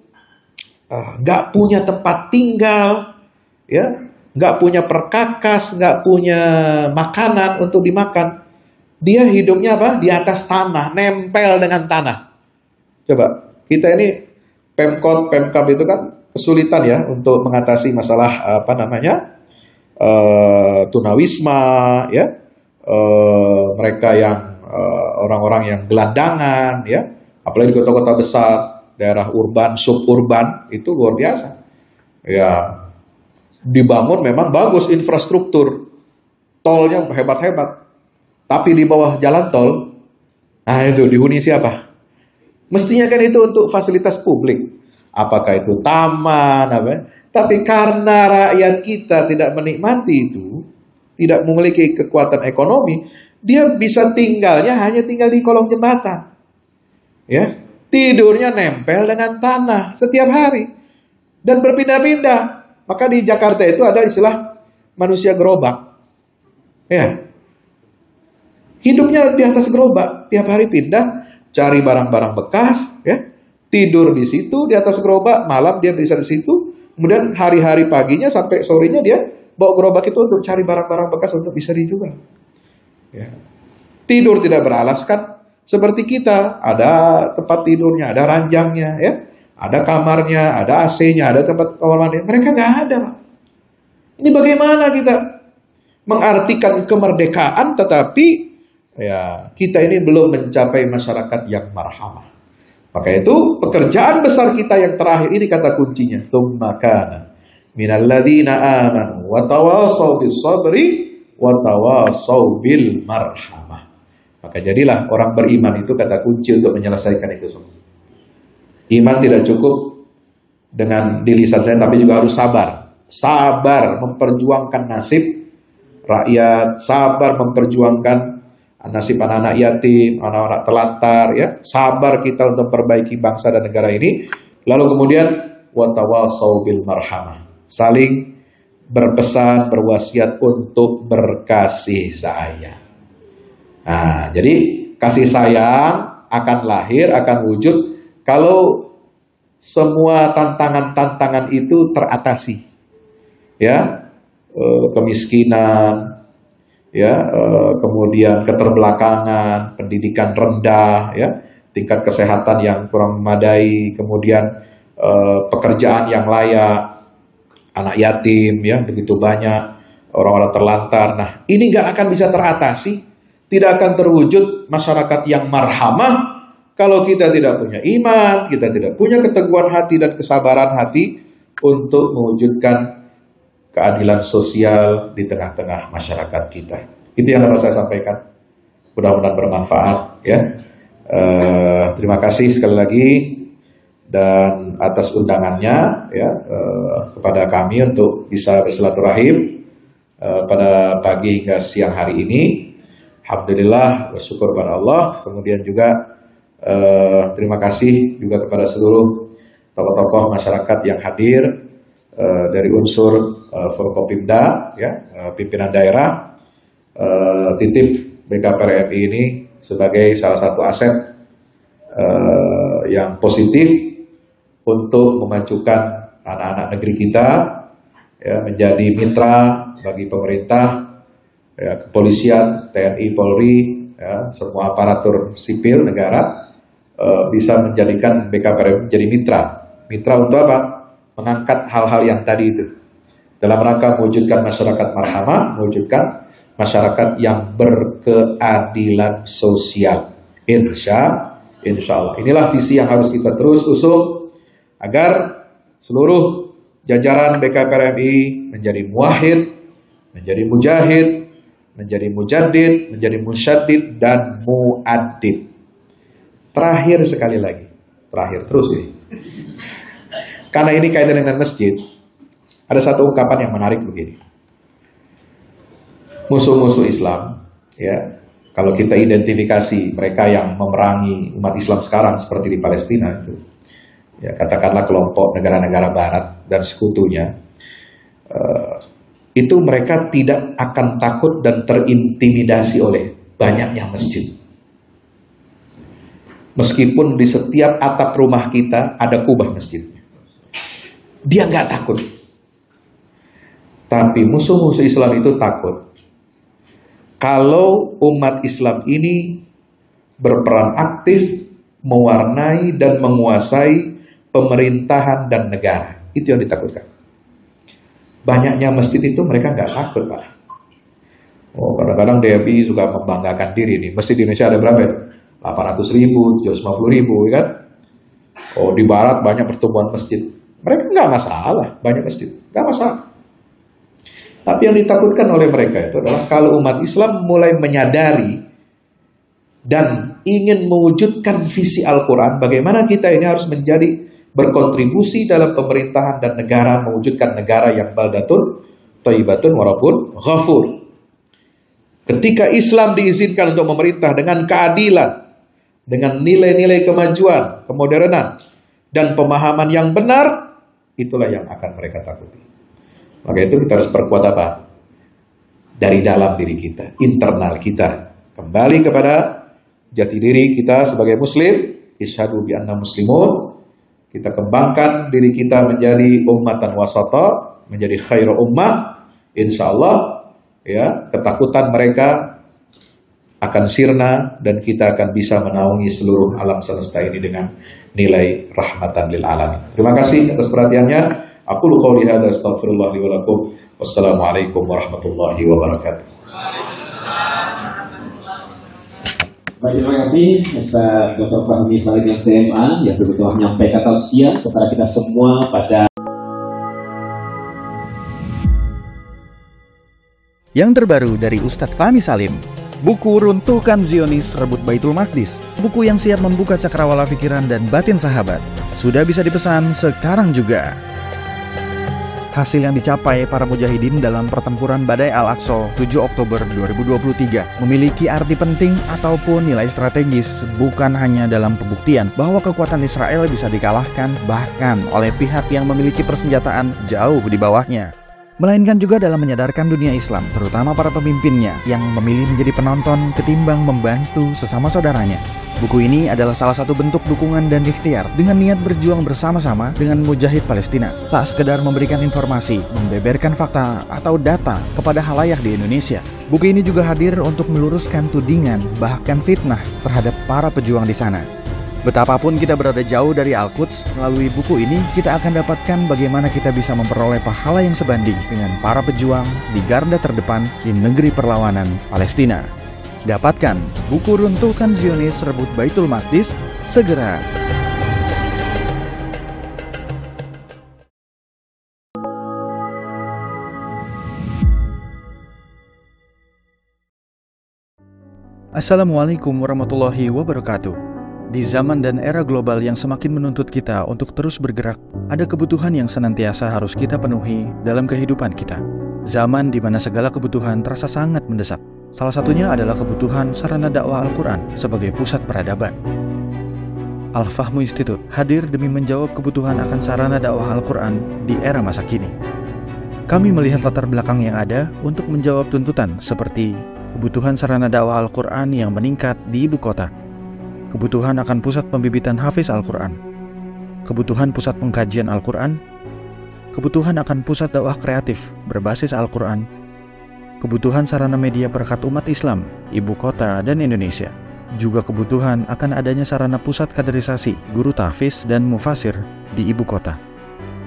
nggak punya tempat tinggal, ya, nggak punya perkakas, nggak punya makanan untuk dimakan. Dia hidupnya apa? Di atas tanah, nempel dengan tanah. Coba, kita ini Pemkab itu kan kesulitan ya untuk mengatasi masalah tunawisma, ya, mereka yang orang-orang yang gelandangan, ya, apalagi di kota-kota besar, daerah urban, suburban itu luar biasa. Ya, dibangun memang bagus infrastruktur, tolnya hebat-hebat, tapi di bawah jalan tol, nah itu dihuni siapa? Mestinya kan itu untuk fasilitas publik. Apakah itu taman, tapi karena rakyat kita tidak menikmati itu, tidak memiliki kekuatan ekonomi, dia bisa hanya tinggal di kolong jembatan. Ya, tidurnya nempel dengan tanah setiap hari dan berpindah-pindah. Maka di Jakarta itu ada istilah manusia gerobak. Ya. Hidupnya di atas gerobak, tiap hari pindah, cari barang-barang bekas, ya. Tidur di situ di atas gerobak, malam dia bisa di situ. Kemudian hari-hari paginya sampai sorenya dia bawa gerobak itu untuk cari barang-barang bekas untuk bisa dijual. Ya. Tidur tidak beralaskan seperti kita, ada tempat tidurnya, ada ranjangnya, ya. Ada kamarnya, ada AC-nya, ada tempat kamar mandi. Mereka nggak ada. Ini bagaimana kita mengartikan kemerdekaan, tetapi ya kita ini belum mencapai masyarakat yang marhamah. Maka itu pekerjaan besar kita yang terakhir ini kata kuncinya. Tsumma kana minal ladzina amanu wa tawasaw bis sabri wa tawasaw bil marhamah. Maka jadilah orang beriman itu kata kunci untuk menyelesaikan itu semua. Iman tidak cukup dengan di lisan saya, tapi juga harus sabar. Sabar memperjuangkan nasib rakyat, sabar memperjuangkan nasib anak-anak yatim, anak-anak telantar, ya. Sabar kita untuk perbaiki bangsa dan negara ini. Lalu kemudian watawasaw bil marhamah. Saling berpesan, berwasiat untuk berkasih sayang. Nah, jadi kasih sayang akan lahir, akan wujud kalau semua tantangan-tantangan itu teratasi. Ya, kemiskinan, ya, kemudian keterbelakangan, pendidikan rendah, ya, tingkat kesehatan yang kurang memadai, kemudian pekerjaan yang layak, anak yatim, ya, begitu banyak, orang-orang terlantar. Nah, ini nggak akan bisa teratasi, tidak akan terwujud masyarakat yang marhamah kalau kita tidak punya iman, kita tidak punya keteguhan hati dan kesabaran hati untuk mewujudkan keadilan sosial di tengah-tengah masyarakat kita. Itu yang dapat saya sampaikan. Mudah-mudahan bermanfaat, ya. Terima kasih sekali lagi dan atas undangannya, ya, kepada kami untuk bisa bersilaturahim pada pagi hingga siang hari ini. Alhamdulillah, bersyukur pada Allah. Kemudian juga terima kasih juga kepada seluruh tokoh-tokoh masyarakat yang hadir dari unsur Forkopimda, ya, pimpinan daerah, titip BKPRMI ini sebagai salah satu aset yang positif untuk memajukan anak-anak negeri kita ya, menjadi mitra bagi pemerintah, ya, kepolisian, TNI, Polri, ya, semua aparatur sipil negara bisa menjadikan BKPRMI menjadi mitra. Mitra untuk apa? Mengangkat hal-hal yang tadi itu. Dalam rangka mewujudkan masyarakat marhamah, mewujudkan masyarakat yang berkeadilan sosial. Insya Allah. Inilah visi yang harus kita terus usung agar seluruh jajaran BKPRMI menjadi muwahhid, menjadi mujahid, menjadi mujaddid, menjadi musyaddid, dan muaddid. Terakhir sekali lagi, terakhir terus ini. Karena ini kaitan dengan masjid, ada satu ungkapan yang menarik begini. Musuh-musuh Islam, ya, kalau kita identifikasi mereka yang memerangi umat Islam sekarang seperti di Palestina itu, ya, katakanlah kelompok negara-negara Barat dan sekutunya, itu mereka tidak akan takut dan terintimidasi oleh banyaknya masjid. Meskipun di setiap atap rumah kita ada kubah masjidnya, dia nggak takut. Tapi musuh-musuh Islam itu takut kalau umat Islam ini berperan aktif mewarnai dan menguasai pemerintahan dan negara. Itu yang ditakutkan. Banyaknya masjid itu mereka nggak takut, Pak. Oh, kadang-kadang DMI suka membanggakan diri nih. Masjid di Indonesia ada berapa? 800.000, 750.000, kan? Oh, di Barat banyak pertumbuhan masjid. Mereka nggak masalah, banyak masjid, nggak masalah. Tapi yang ditakutkan oleh mereka itu adalah kalau umat Islam mulai menyadari dan ingin mewujudkan visi Al-Quran, bagaimana kita ini harus menjadi berkontribusi dalam pemerintahan dan negara, mewujudkan negara yang baldatun, thayyibatun, warabun, ghafur. Ketika Islam diizinkan untuk memerintah dengan keadilan, dengan nilai-nilai kemajuan, kemodernan, dan pemahaman yang benar, itulah yang akan mereka takuti. Maka itu kita harus perkuat apa? Dari dalam diri kita, internal kita. Kembali kepada jati diri kita sebagai muslim, isyhadu bi anna muslimun. Kita kembangkan diri kita menjadi ummatan wasata, menjadi khairu ummah. Insyaallah, ya, ketakutan mereka akan sirna dan kita akan bisa menaungi seluruh alam semesta ini dengan nilai rahmatan lil alamin. Terima kasih atas perhatiannya. Aqulu qouli hadza astaghfirullah li wa lakum. Wassalamualaikum warahmatullahi wabarakatuh. Baik, terima kasih Ustaz Dr. Fahmi Salim yang CMA yang telah menyampaikan tausiah kepada kita semua pada yang terbaru dari Ustadz Fahmi Salim. Buku Runtuhkan Zionis Rebut Baitul Maqdis. Buku yang siap membuka cakrawala pikiran dan batin sahabat. Sudah bisa dipesan sekarang juga. Hasil yang dicapai para mujahidin dalam pertempuran Badai Al-Aqsa 7 Oktober 2023 memiliki arti penting ataupun nilai strategis, bukan hanya dalam pembuktian bahwa kekuatan Israel bisa dikalahkan bahkan oleh pihak yang memiliki persenjataan jauh di bawahnya, melainkan juga dalam menyadarkan dunia Islam, terutama para pemimpinnya yang memilih menjadi penonton ketimbang membantu sesama saudaranya. Buku ini adalah salah satu bentuk dukungan dan ikhtiar dengan niat berjuang bersama-sama dengan mujahid Palestina. Tak sekedar memberikan informasi, membeberkan fakta atau data kepada khalayak di Indonesia. Buku ini juga hadir untuk meluruskan tudingan bahkan fitnah terhadap para pejuang di sana. Betapapun kita berada jauh dari Al-Quds, melalui buku ini kita akan dapatkan bagaimana kita bisa memperoleh pahala yang sebanding dengan para pejuang di garda terdepan di negeri perlawanan Palestina. Dapatkan buku Runtuhkan Zionis Rebut Baitul Maqdis segera. Assalamualaikum warahmatullahi wabarakatuh. Di zaman dan era global yang semakin menuntut kita untuk terus bergerak, ada kebutuhan yang senantiasa harus kita penuhi dalam kehidupan kita. Zaman di mana segala kebutuhan terasa sangat mendesak. Salah satunya adalah kebutuhan sarana dakwah Al-Quran sebagai pusat peradaban. Al-Fahmu Institute hadir demi menjawab kebutuhan akan sarana dakwah Al-Quran di era masa kini. Kami melihat latar belakang yang ada untuk menjawab tuntutan seperti kebutuhan sarana dakwah Al-Quran yang meningkat di ibu kota, kebutuhan akan pusat pembibitan hafiz Al-Quran, kebutuhan pusat pengkajian Al-Quran, kebutuhan akan pusat dakwah kreatif berbasis Al-Quran, kebutuhan sarana media perekat umat Islam, ibu kota dan Indonesia, juga kebutuhan akan adanya sarana pusat kaderisasi guru tahfiz dan mufasir di ibu kota.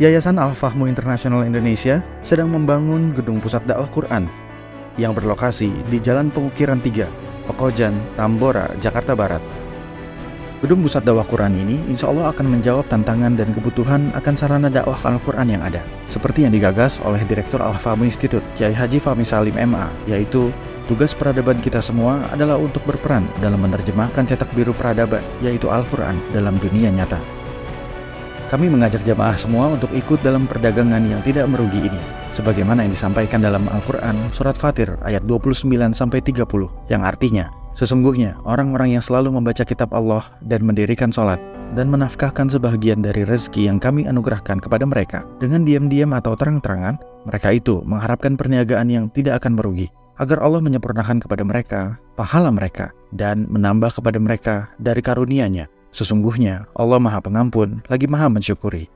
Yayasan Al-Fahmu International Indonesia sedang membangun gedung pusat dakwah Quran yang berlokasi di Jalan Pengukiran 3, Pekojan, Tambora, Jakarta Barat. Gedung pusat dakwah Quran ini insya Allah akan menjawab tantangan dan kebutuhan akan sarana dakwah Al-Quran yang ada, seperti yang digagas oleh Direktur Al-Fahmu Institute, Kiai Haji Fahmi Salim MA, yaitu tugas peradaban kita semua adalah untuk berperan dalam menerjemahkan cetak biru peradaban, yaitu Al-Quran, dalam dunia nyata. Kami mengajak jamaah semua untuk ikut dalam perdagangan yang tidak merugi ini, sebagaimana yang disampaikan dalam Al-Quran Surat Fatir ayat 29-30, yang artinya, sesungguhnya orang-orang yang selalu membaca kitab Allah dan mendirikan sholat dan menafkahkan sebahagian dari rezeki yang kami anugerahkan kepada mereka dengan diam-diam atau terang-terangan, mereka itu mengharapkan perniagaan yang tidak akan merugi, agar Allah menyempurnakan kepada mereka pahala mereka dan menambah kepada mereka dari karunia-Nya. Sesungguhnya Allah Maha Pengampun lagi Maha Mensyukuri.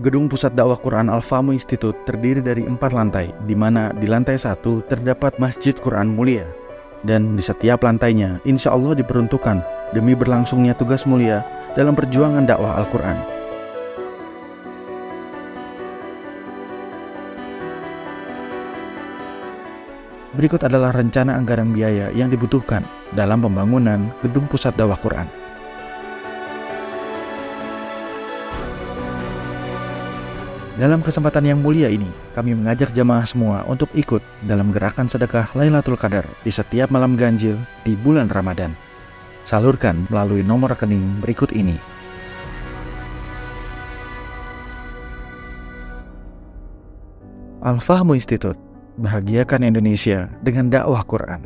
Gedung Pusat Dakwah Quran Al-Fahmu Institute terdiri dari 4 lantai, di mana di lantai 1 terdapat Masjid Quran Mulia, dan di setiap lantainya insya Allah diperuntukkan demi berlangsungnya tugas mulia dalam perjuangan dakwah Al-Quran. Berikut adalah rencana anggaran biaya yang dibutuhkan dalam pembangunan gedung pusat dakwah Quran. Dalam kesempatan yang mulia ini, kami mengajak jamaah semua untuk ikut dalam gerakan sedekah Lailatul Qadar di setiap malam ganjil di bulan Ramadan. Salurkan melalui nomor rekening berikut ini. Al-Fahmu Institute, bahagiakan Indonesia dengan dakwah Quran.